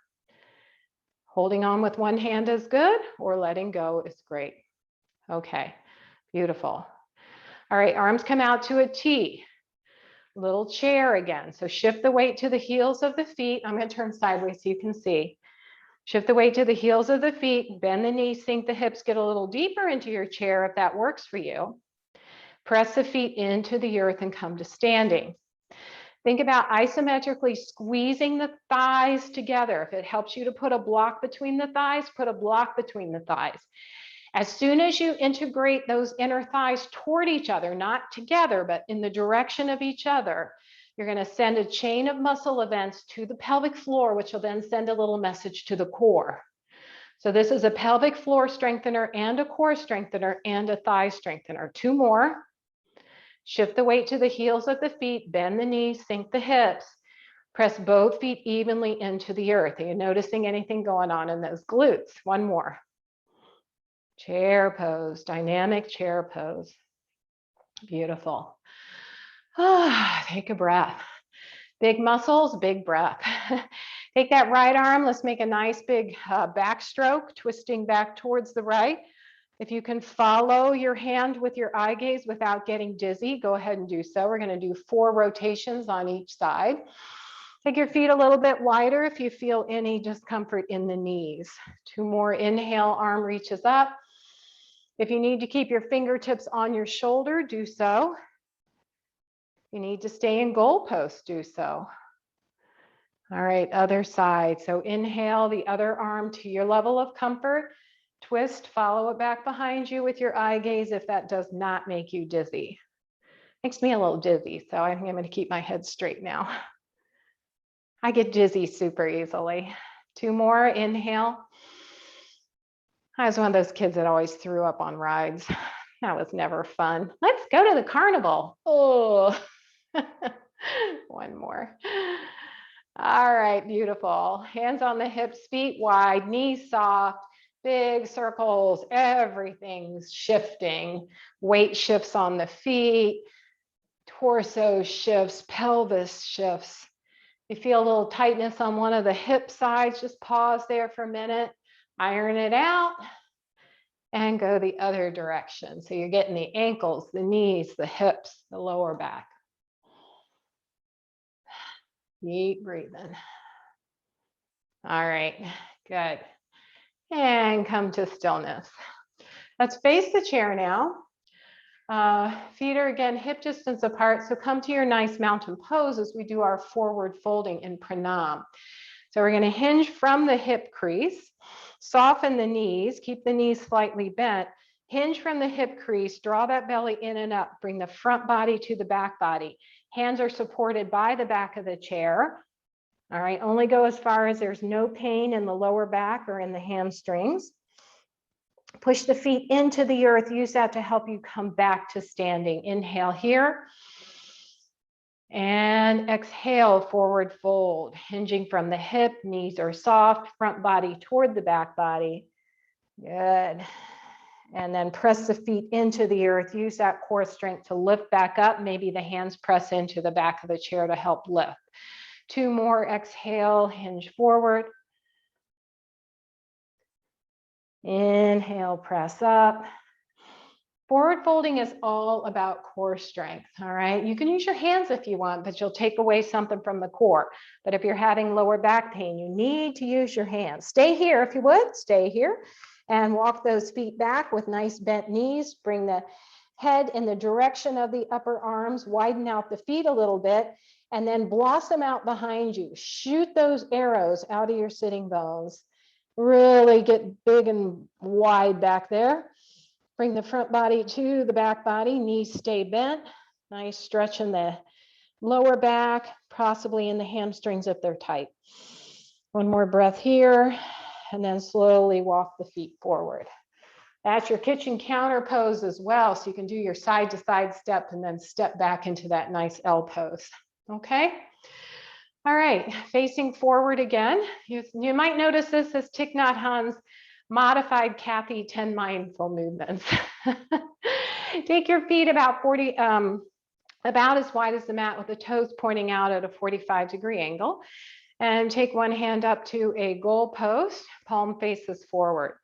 Holding on with one hand is good, or letting go is great. Okay, beautiful. All right, arms come out to a T. Little chair again. So shift the weight to the heels of the feet. I'm going to turn sideways so you can see. Shift the weight to the heels of the feet, bend the knees, sink the hips, get a little deeper into your chair if that works for you. Press the feet into the earth and come to standing. Think about isometrically squeezing the thighs together. If it helps you to put a block between the thighs, put a block between the thighs. As soon as you integrate those inner thighs toward each other, not together, but in the direction of each other, you're going to send a chain of muscle events to the pelvic floor, which will then send a little message to the core. So this is a pelvic floor strengthener and a core strengthener and a thigh strengthener. Two more. Shift the weight to the heels of the feet, bend the knees, sink the hips. Press both feet evenly into the earth. Are you noticing anything going on in those glutes? One more. Chair pose, dynamic chair pose. Beautiful. Take a breath. Big muscles, big breath. Take that right arm. Let's make a nice big backstroke, twisting back towards the right. If you can follow your hand with your eye gaze without getting dizzy, go ahead and do so. We're going to do 4 rotations on each side. Take your feet a little bit wider if you feel any discomfort in the knees. 2 more. Inhale, arm reaches up. If you need to keep your fingertips on your shoulder, do so. If you need to stay in goalposts, do so. All right, other side. So inhale the other arm to your level of comfort. Twist, follow it back behind you with your eye gaze if that does not make you dizzy. Makes me a little dizzy, so I think I'm going to keep my head straight now. I get dizzy super easily. 2 more, inhale. I was one of those kids that always threw up on rides. That was never fun. Let's go to the carnival. Oh, 1 more. All right, beautiful. Hands on the hips, feet wide, knees soft, big circles, everything's shifting. Weight shifts on the feet, torso shifts, pelvis shifts. You feel a little tightness on one of the hip sides, just pause there for a minute, iron it out, and go the other direction. So you're getting the ankles, the knees, the hips, the lower back. Keep breathing. All right, good. And come to stillness. Let's face the chair now. Feet are again hip distance apart, so come to your nice mountain pose as we do our forward folding in pranam. So we're going to hinge from the hip crease, soften the knees, keep the knees slightly bent, hinge from the hip crease, draw that belly in and up, bring the front body to the back body. Hands are supported by the back of the chair. All right, only go as far as there's no pain in the lower back or in the hamstrings. Push the feet into the earth. Use that to help you come back to standing. Inhale here. And exhale, forward fold. Hinging from the hip, knees are soft, front body toward the back body. Good. And then press the feet into the earth. Use that core strength to lift back up. Maybe the hands press into the back of the chair to help lift. 2 more, exhale, hinge forward. Inhale, press up. Forward folding is all about core strength, all right? You can use your hands if you want, but you'll take away something from the core. But if you're having lower back pain, you need to use your hands. Stay here if you would, stay here. And walk those feet back with nice bent knees. Bring the head in the direction of the upper arms, widen out the feet a little bit, and then blossom out behind you. Shoot those arrows out of your sitting bones. Really get big and wide back there. Bring the front body to the back body, knees stay bent. Nice stretch in the lower back, possibly in the hamstrings if they're tight. 1 more breath here, and then slowly walk the feet forward. That's your kitchen counter pose as well, so you can do your side to side step and then step back into that nice L pose, okay? All right, facing forward again. You might notice this as Thich Nhat Hanh's modified Kathy 10 mindful movements. Take your feet about as wide as the mat with the toes pointing out at a 45-degree angle. And take one hand up to a goal post, palm faces forward.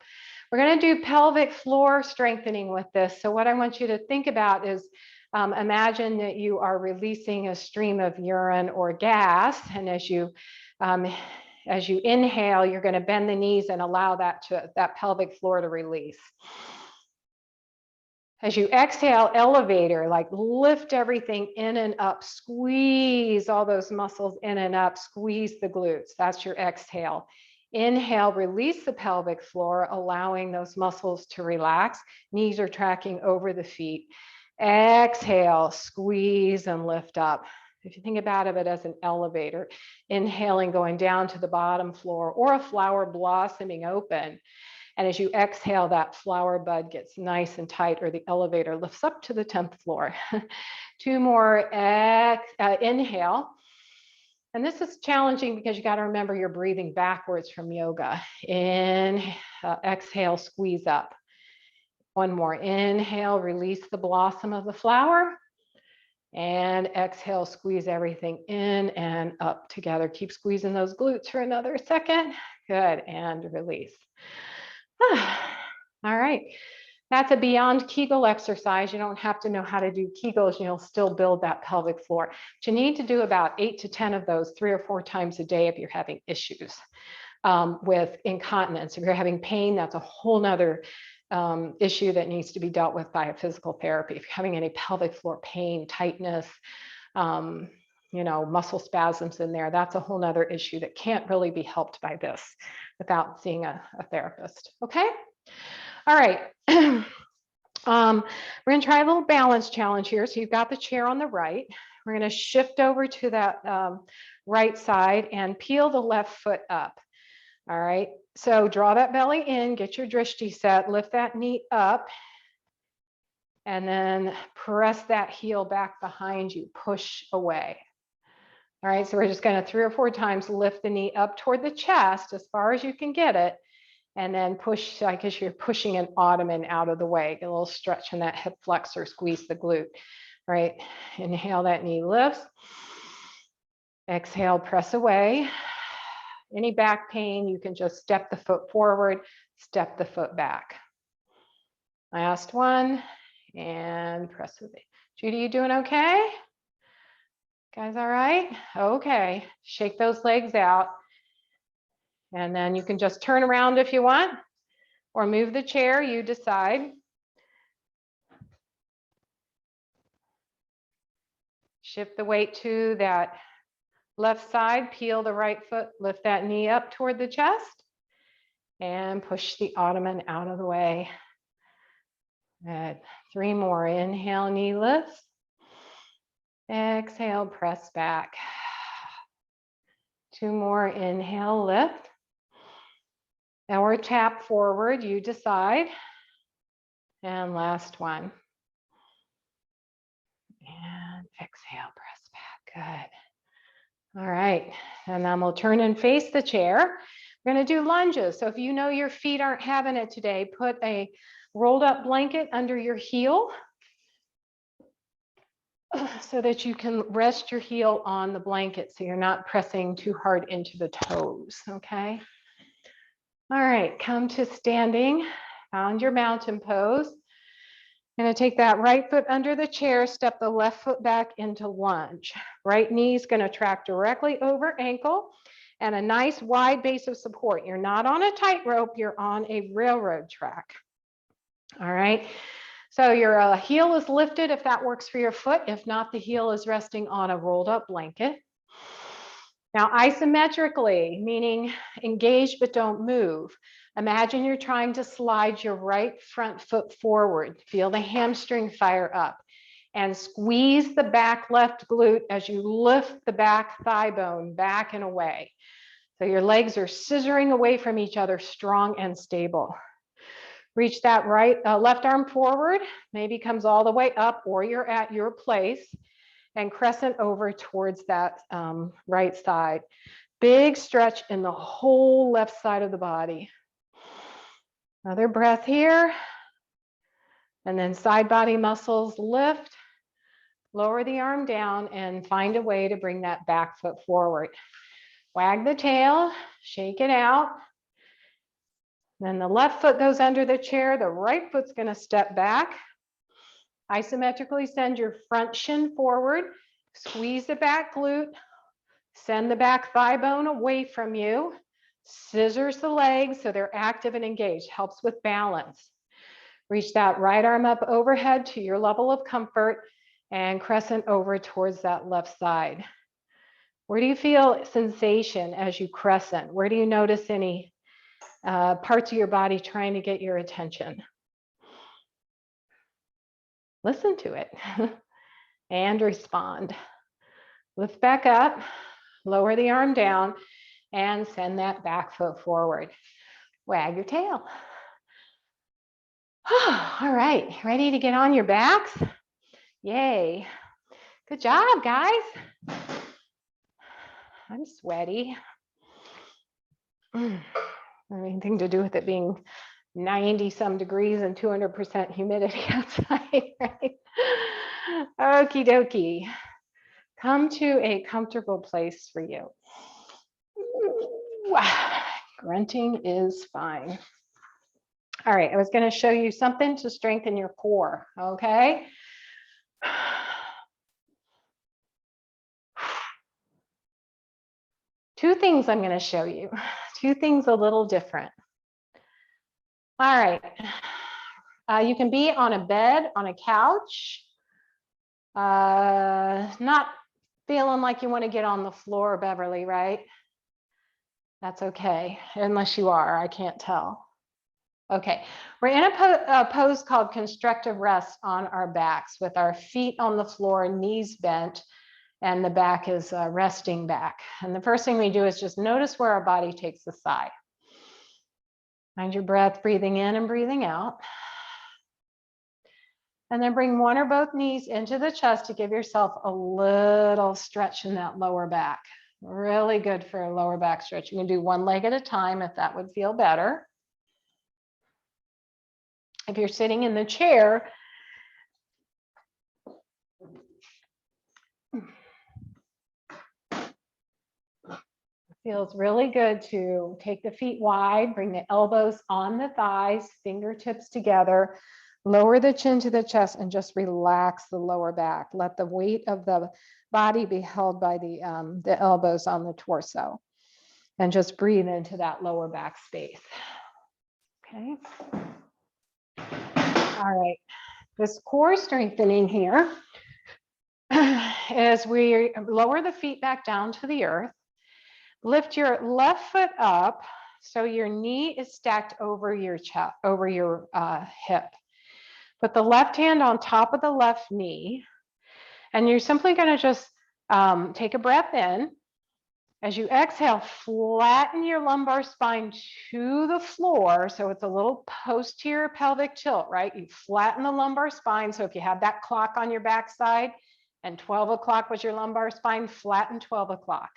We're going to do pelvic floor strengthening with this. So what I want you to think about is imagine that you are releasing a stream of urine or gas, and as you inhale, you're going to bend the knees and allow that pelvic floor to release. As you exhale, elevator, like lift everything in and up, squeeze all those muscles in and up, squeeze the glutes. That's your exhale. Inhale, release the pelvic floor, allowing those muscles to relax. Knees are tracking over the feet. Exhale, squeeze and lift up. If you think about it as an elevator, inhaling, going down to the bottom floor, or a flower blossoming open. And as you exhale, that flower bud gets nice and tight, or the elevator lifts up to the 10th floor. 2 more, inhale. And this is challenging because you got to remember you're breathing backwards from yoga. Exhale, squeeze up. 1 more, inhale, release the blossom of the flower. And exhale, squeeze everything in and up together. Keep squeezing those glutes for another second. Good, and release. All right, That's a beyond Kegel exercise. You don't have to know how to do Kegels. You'll still build that pelvic floor. But you need to do about 8 to 10 of those 3 or 4 times a day if you're having issues with incontinence. If you're having pain, that's a whole nother issue that needs to be dealt with by a physical therapy. If you're having any pelvic floor pain, tightness, muscle spasms in there, that's a whole nother issue that can't really be helped by this without seeing a therapist. Okay. All right. We're going to try a little balance challenge here. So you've got the chair on the right. We're going to shift over to that right side and peel the left foot up. All right. So draw that belly in, get your drishti set, lift that knee up, and then press that heel back behind you, push away. All right. So we're just going to 3 or 4 times lift the knee up toward the chest as far as you can get it. And then push, like as you're pushing an ottoman out of the way. Get a little stretch in that hip flexor, squeeze the glute, right? Inhale, that knee lifts. Exhale, press away. Any back pain, you can just step the foot forward, step the foot back. Last one, and press away. Judy, you doing okay? Guys, all right? Okay, shake those legs out. And then you can just turn around if you want, or move the chair, you decide. Shift the weight to that left side, peel the right foot, lift that knee up toward the chest, and push the ottoman out of the way. Good. 3 more. Inhale, knee lifts. Exhale, press back. 2 more. Inhale, lift. Now we're tap forward, you decide. And last one. And exhale, press back. Good. All right. And then we'll turn and face the chair. We're going to do lunges. So if you know your feet aren't having it today, put a rolled up blanket under your heel so that you can rest your heel on the blanket so you're not pressing too hard into the toes. Okay. All right, come to standing, found your mountain pose. I'm going to take that right foot under the chair, step the left foot back into lunge. Right knee is going to track directly over ankle and a nice wide base of support. You're not on a tightrope, you're on a railroad track. All right, so your heel is lifted if that works for your foot. If not, the heel is resting on a rolled up blanket. Now, isometrically, meaning engage but don't move. Imagine you're trying to slide your right front foot forward. Feel the hamstring fire up and squeeze the back left glute as you lift the back thigh bone back and away. So your legs are scissoring away from each other, strong and stable. Reach that left arm forward, maybe comes all the way up or you're at your place. And crescent over towards that right side. Big stretch in the whole left side of the body. Another breath here. And then side body muscles lift, lower the arm down and find a way to bring that back foot forward. Wag the tail, shake it out. Then the left foot goes under the chair. The right foot's going to step back. Isometrically send your front shin forward, squeeze the back glute, send the back thigh bone away from you, scissors the legs so they're active and engaged, helps with balance. Reach that right arm up overhead to your level of comfort and crescent over towards that left side. Where do you feel sensation as you crescent? Where do you notice any parts of your body trying to get your attention? Listen to it and respond. Lift back up, lower the arm down, and send that back foot forward. Wag your tail. All right, ready to get on your backs? Yay. Good job, guys. I'm sweaty. Anything to do with it being 90 some degrees and 200% humidity outside, right? Okie dokie. Come to a comfortable place for you. Grunting is fine. All right, I was going to show you something to strengthen your core, okay? Two things I'm going to show you. Two things a little different. All right. You can be on a bed, on a couch, not feeling like you want to get on the floor, Beverly, right? That's okay, unless you are, I can't tell. Okay, we're in a pose called constructive rest on our backs with our feet on the floor, knees bent, and the back is resting back. And the first thing we do is just notice where our body takes the side. Find your breath, breathing in and breathing out. And then bring one or both knees into the chest to give yourself a little stretch in that lower back. Really good for a lower back stretch. You can do one leg at a time if that would feel better. If you're sitting in the chair, feels really good to take the feet wide, bring the elbows on the thighs, fingertips together, lower the chin to the chest, and just relax the lower back. Let the weight of the body be held by the elbows on the torso. And just breathe into that lower back space. Okay. All right. This core strengthening here is we lower the feet back down to the earth. Lift your left foot up so your knee is stacked over your chest, over your hip. Put the left hand on top of the left knee, and you're simply going to just take a breath in. As you exhale, flatten your lumbar spine to the floor. So it's a little posterior pelvic tilt, right? You flatten the lumbar spine. So if you have that clock on your backside and 12 o'clock was your lumbar spine, flatten 12 o'clock.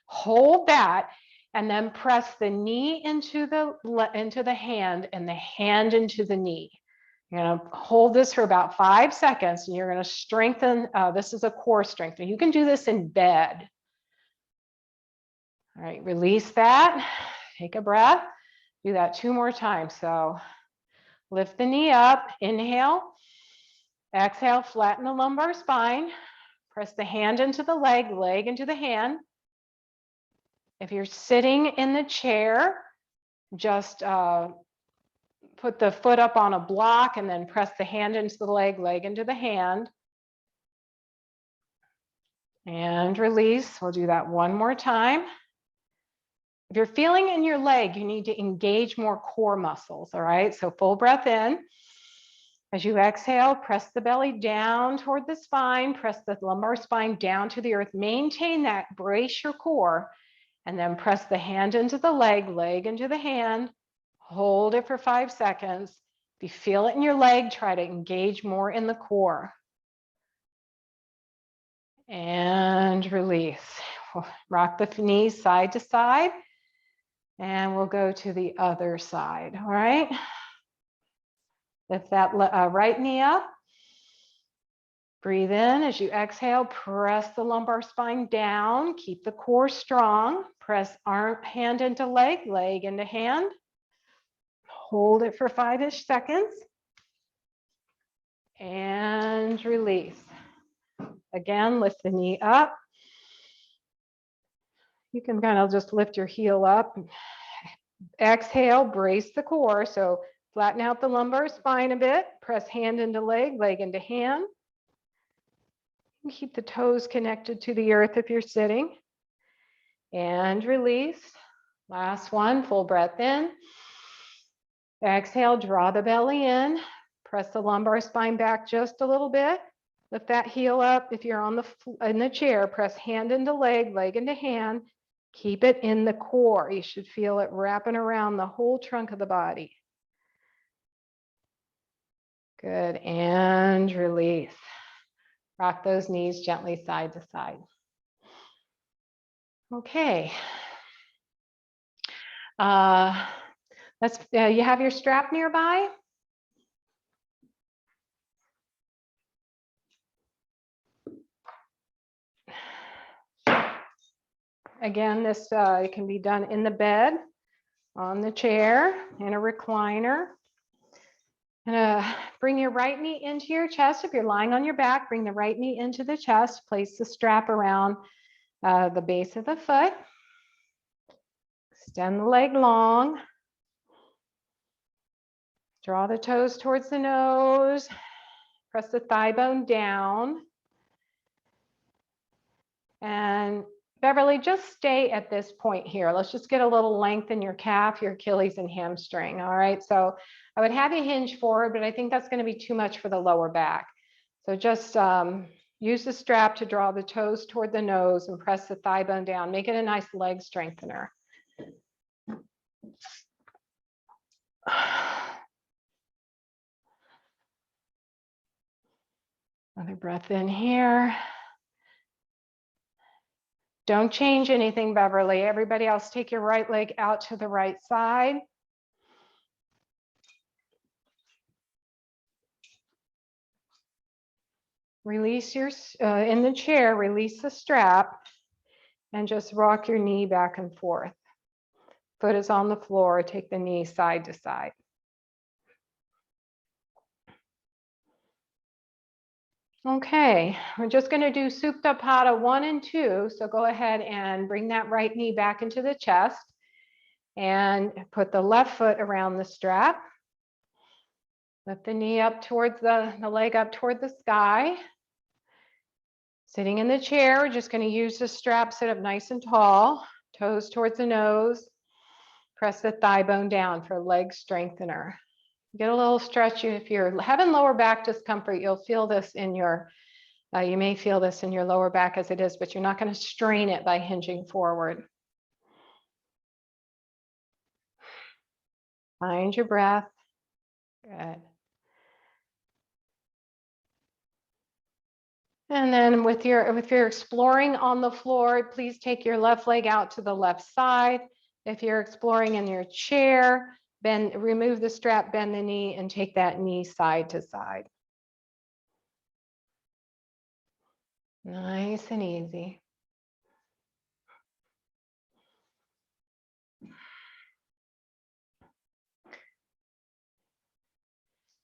Hold that and then press the knee into the hand and the hand into the knee. You're going to hold this for about 5 seconds and you're going to strengthen. This is a core strengthener. You can do this in bed. All right, release that. Take a breath. Do that 2 more times. So lift the knee up, inhale, exhale, flatten the lumbar spine, press the hand into the leg, leg into the hand. If you're sitting in the chair, just put the foot up on a block and then press the hand into the leg, leg into the hand. And release. We'll do that 1 more time. If you're feeling in your leg, you need to engage more core muscles, all right? So full breath in. As you exhale, press the belly down toward the spine, press the lumbar spine down to the earth. Maintain that, brace your core, and then press the hand into the leg, leg into the hand. Hold it for 5 seconds. If you feel it in your leg, try to engage more in the core. And release. Rock the knees side to side. And we'll go to the other side, all right? Lift that right knee up. Breathe in. As you exhale, press the lumbar spine down. Keep the core strong. Press hand into leg, leg into hand. Hold it for 5-ish seconds. And release. Again, lift the knee up. You can kind of just lift your heel up. Exhale, brace the core. So flatten out the lumbar spine a bit. Press hand into leg, leg into hand. Keep the toes connected to the earth if you're sitting. And release. Last one, full breath in. Exhale, draw the belly in. Press the lumbar spine back just a little bit. Lift that heel up. If you're in the chair, press hand into leg, leg into hand. Keep it in the core. You should feel it wrapping around the whole trunk of the body. Good, and release. Rock those knees gently side to side. Okay. You have your strap nearby? Again, this can be done in the bed, on the chair, in a recliner. Bring your right knee into your chest. If you're lying on your back, bring the right knee into the chest. Place the strap around the base of the foot. Extend the leg long. Draw the toes towards the nose. Press the thigh bone down. And Beverly, just stay at this point here. Let's just get a little length in your calf, your Achilles and hamstring. All right. So I would have you hinge forward, but I think that's going to be too much for the lower back. So just use the strap to draw the toes toward the nose and press the thigh bone down. Make it a nice leg strengthener. Another breath in here. Don't change anything, Beverly. Everybody else, take your right leg out to the right side. Release your, in the chair, release the strap and just rock your knee back and forth. Foot is on the floor, take the knee side to side. Okay, we're just going to do Supta Pada 1 and 2. So go ahead and bring that right knee back into the chest and put the left foot around the strap. Lift the knee up towards the leg up toward the sky. Sitting in the chair, we're just going to use the strap, sit up nice and tall, toes towards the nose. Press the thigh bone down for leg strengthener. Get a little stretch. If you're having lower back discomfort, you'll feel this in your, you may feel this in your lower back as it is, but you're not going to strain it by hinging forward. Find your breath. Good. And then if you're exploring on the floor, please take your left leg out to the left side. If you're exploring in your chair, remove the strap, bend the knee, and take that knee side to side. Nice and easy.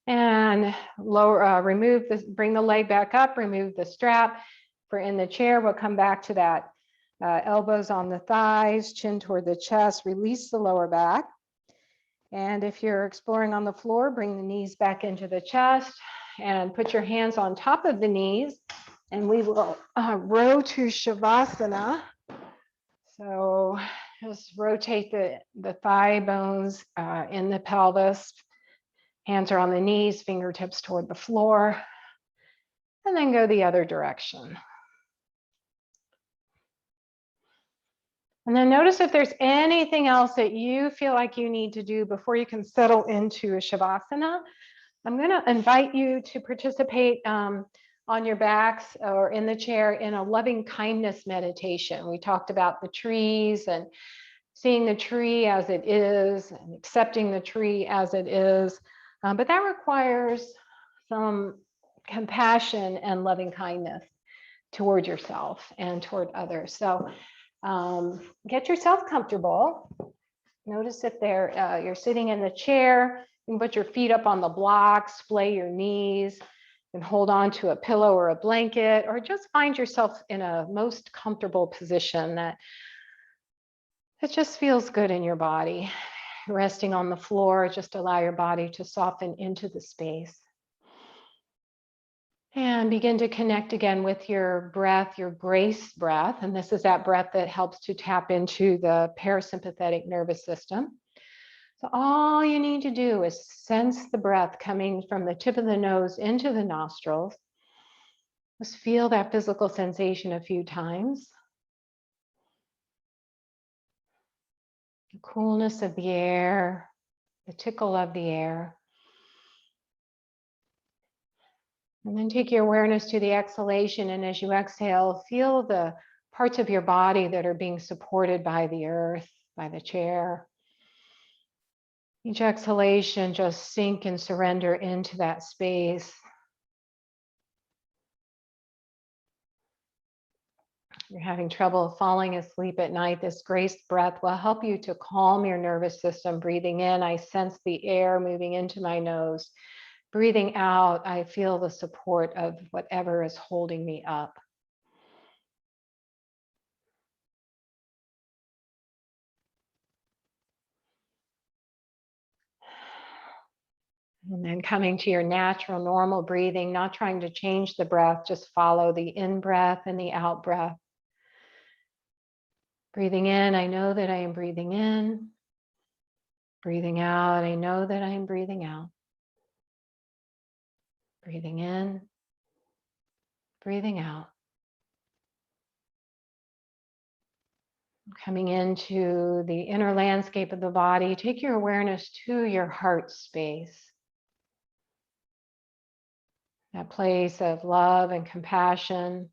And bring the leg back up, remove the strap. For in the chair, we'll come back to that. Elbows on the thighs, chin toward the chest, release the lower back. And if you're exploring on the floor, bring the knees back into the chest and put your hands on top of the knees. And we will row to Shavasana. So just rotate the thigh bones in the pelvis. Hands are on the knees, fingertips toward the floor, and then go the other direction. And then notice if there's anything else that you feel like you need to do before you can settle into a Shavasana. I'm going to invite you to participate on your backs or in the chair in a loving kindness meditation. We talked about the trees and seeing the tree as it is and accepting the tree as it is. But that requires some compassion and loving kindness toward yourself and toward others. So get yourself comfortable. Notice if you're sitting in the chair, you can put your feet up on the blocks, splay your knees, and hold on to a pillow or a blanket, or just find yourself in a most comfortable position that just feels good in your body. Resting on the floor, just allow your body to soften into the space. And begin to connect again with your breath, your grace breath. And this is that breath that helps to tap into the parasympathetic nervous system. So all you need to do is sense the breath coming from the tip of the nose into the nostrils. Just feel that physical sensation a few times. The coolness of the air, the tickle of the air. And then take your awareness to the exhalation. And as you exhale, feel the parts of your body that are being supported by the earth, by the chair. Each exhalation, just sink and surrender into that space. You're having trouble falling asleep at night, this grace breath will help you to calm your nervous system. Breathing in, I sense the air moving into my nose. Breathing out, I feel the support of whatever is holding me up. And then coming to your natural, normal breathing, not trying to change the breath, just follow the in breath and the out breath. Breathing in, I know that I am breathing in. Breathing out, I know that I am breathing out. Breathing in, breathing out. Coming into the inner landscape of the body, take your awareness to your heart space. That place of love and compassion.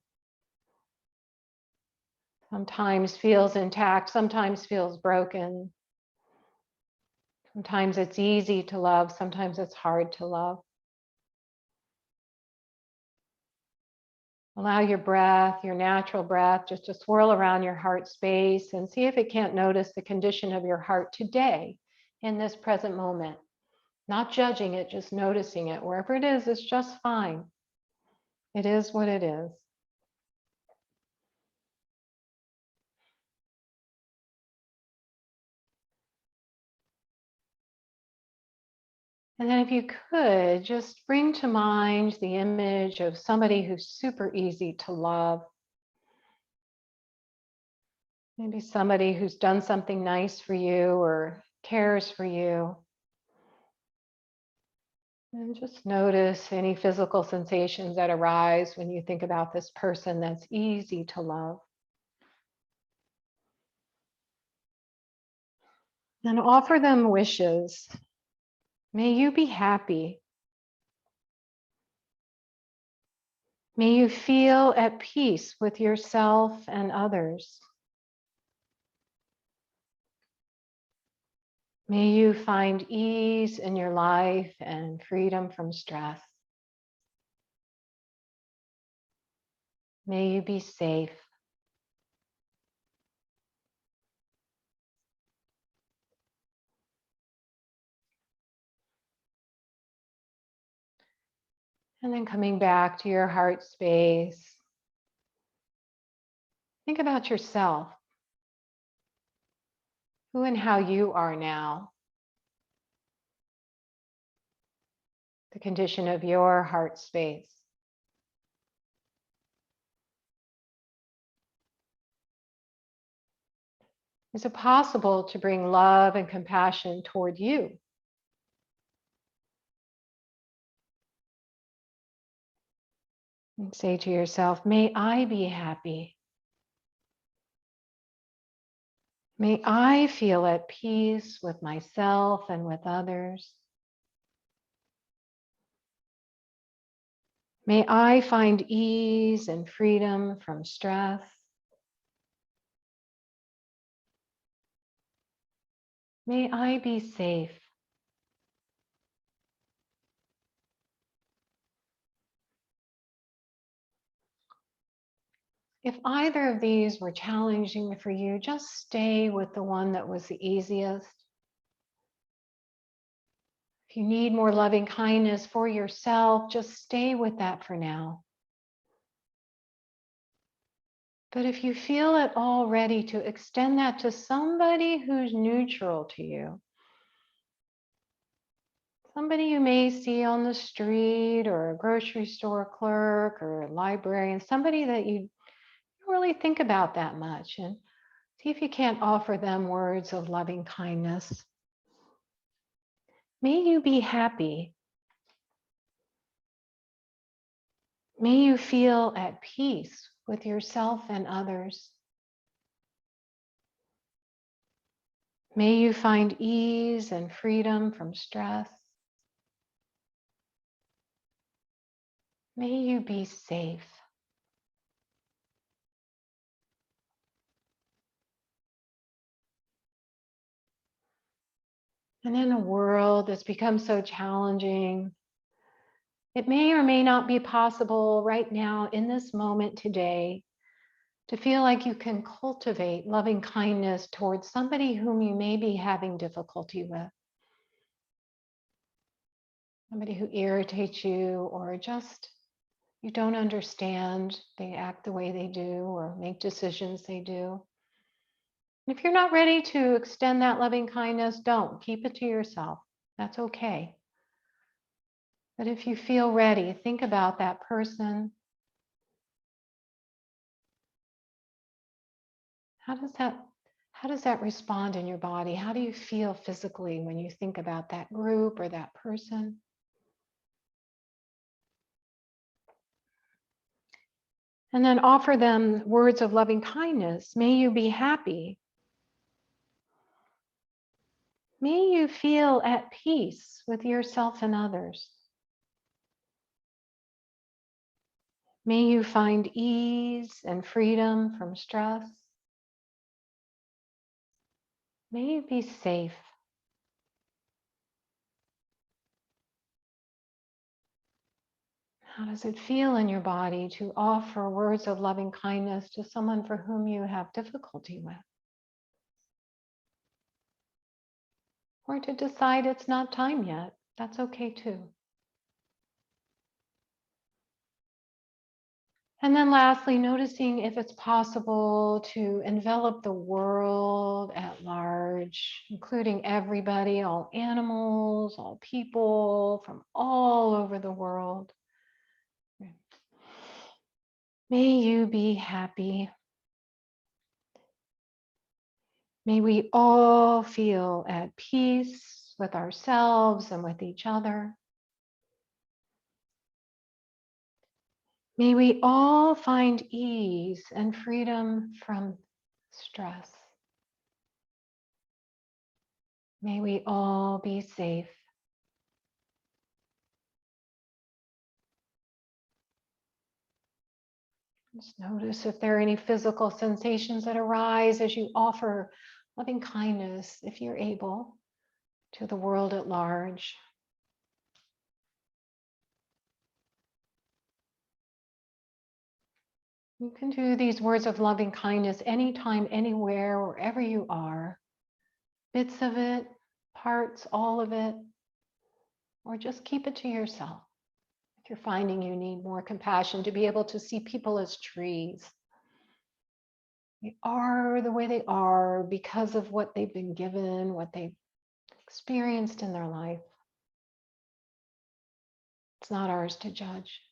Sometimes feels intact, sometimes feels broken. Sometimes it's easy to love, sometimes it's hard to love. Allow your breath, your natural breath, just to swirl around your heart space and see if it can't notice the condition of your heart today in this present moment. Not judging it, just noticing it. Wherever it is, it's just fine. It is what it is. And then if you could, just bring to mind the image of somebody who's super easy to love. Maybe somebody who's done something nice for you or cares for you. And just notice any physical sensations that arise when you think about this person that's easy to love. And offer them wishes. May you be happy. May you feel at peace with yourself and others. May you find ease in your life and freedom from stress. May you be safe. And then coming back to your heart space, think about yourself, who and how you are now, the condition of your heart space. Is it possible to bring love and compassion toward you? And say to yourself, may I be happy. May I feel at peace with myself and with others. May I find ease and freedom from stress. May I be safe. If either of these were challenging for you, just stay with the one that was the easiest. If you need more loving kindness for yourself, just stay with that for now. But if you feel at all ready to extend that to somebody who's neutral to you, somebody you may see on the street or a grocery store clerk or a librarian, somebody that you don't really think about that much, and see if you can't offer them words of loving kindness. May you be happy. May you feel at peace with yourself and others. May you find ease and freedom from stress. May you be safe. And in a world that's become so challenging, it may or may not be possible right now in this moment today to feel like you can cultivate loving kindness towards somebody whom you may be having difficulty with. somebody who irritates you, or just you don't understand, they act the way they do or make decisions they do. If you're not ready to extend that loving kindness, don't. Keep it to yourself. That's okay. But if you feel ready, think about that person. How does that respond in your body? How do you feel physically when you think about that group or that person? And then offer them words of loving kindness. May you be happy. May you feel at peace with yourself and others. May you find ease and freedom from stress. May you be safe. How does it feel in your body to offer words of loving kindness to someone for whom you have difficulty with? Or to decide it's not time yet. That's okay too. And then lastly, noticing if it's possible to envelop the world at large, including everybody, all animals, all people from all over the world. May you be happy. May we all feel at peace with ourselves and with each other. May we all find ease and freedom from stress. May we all be safe. Just notice if there are any physical sensations that arise as you offer loving kindness, if you're able, to the world at large. You can do these words of loving kindness anytime, anywhere, wherever you are. Bits of it, parts, all of it, or just keep it to yourself. If you're finding you need more compassion to be able to see people as trees. They are the way they are because of what they've been given, what they've experienced in their life. It's not ours to judge.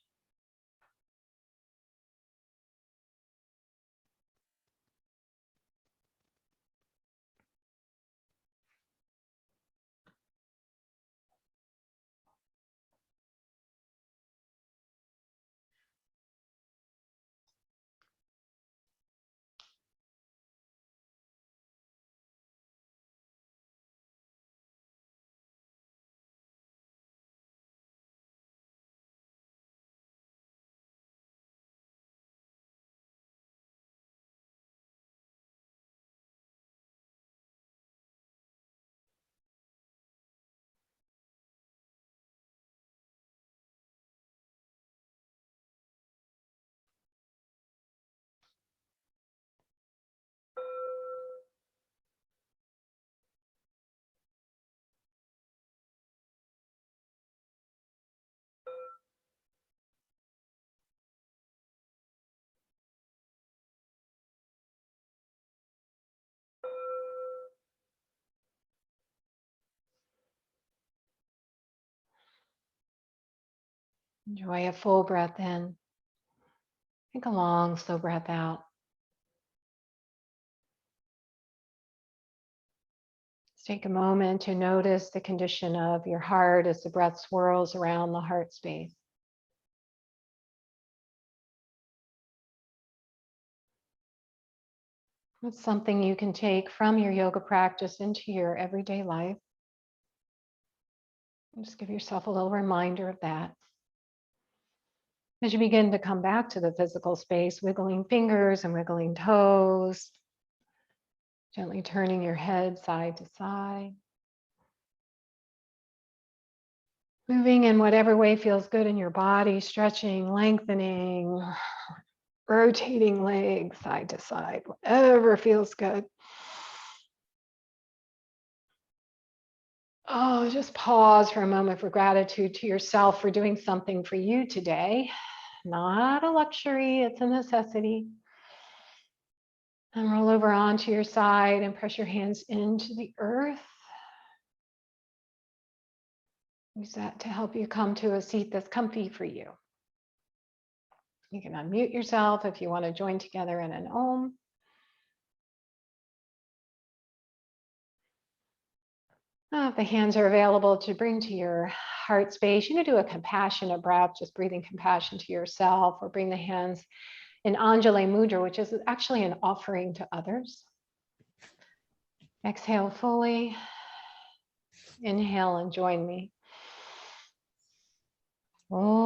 Enjoy a full breath in. Take a long, slow breath out. Let's take a moment to notice the condition of your heart as the breath swirls around the heart space. It's something you can take from your yoga practice into your everyday life. And just give yourself a little reminder of that. As you begin to come back to the physical space, wiggling fingers and wiggling toes, gently turning your head side to side. Moving in whatever way feels good in your body, stretching, lengthening, rotating legs side to side, whatever feels good. Oh, just pause for a moment for gratitude to yourself for doing something for you today. Not a luxury, it's a necessity. And roll over onto your side and press your hands into the earth. Use that to help you come to a seat that's comfy for you. You can unmute yourself if you want to join together in an Om. If the hands are available to bring to your heart space, you can do a compassionate breath, just breathing compassion to yourself, or bring the hands in Anjali Mudra, which is actually an offering to others. Exhale fully. Inhale and join me. Om.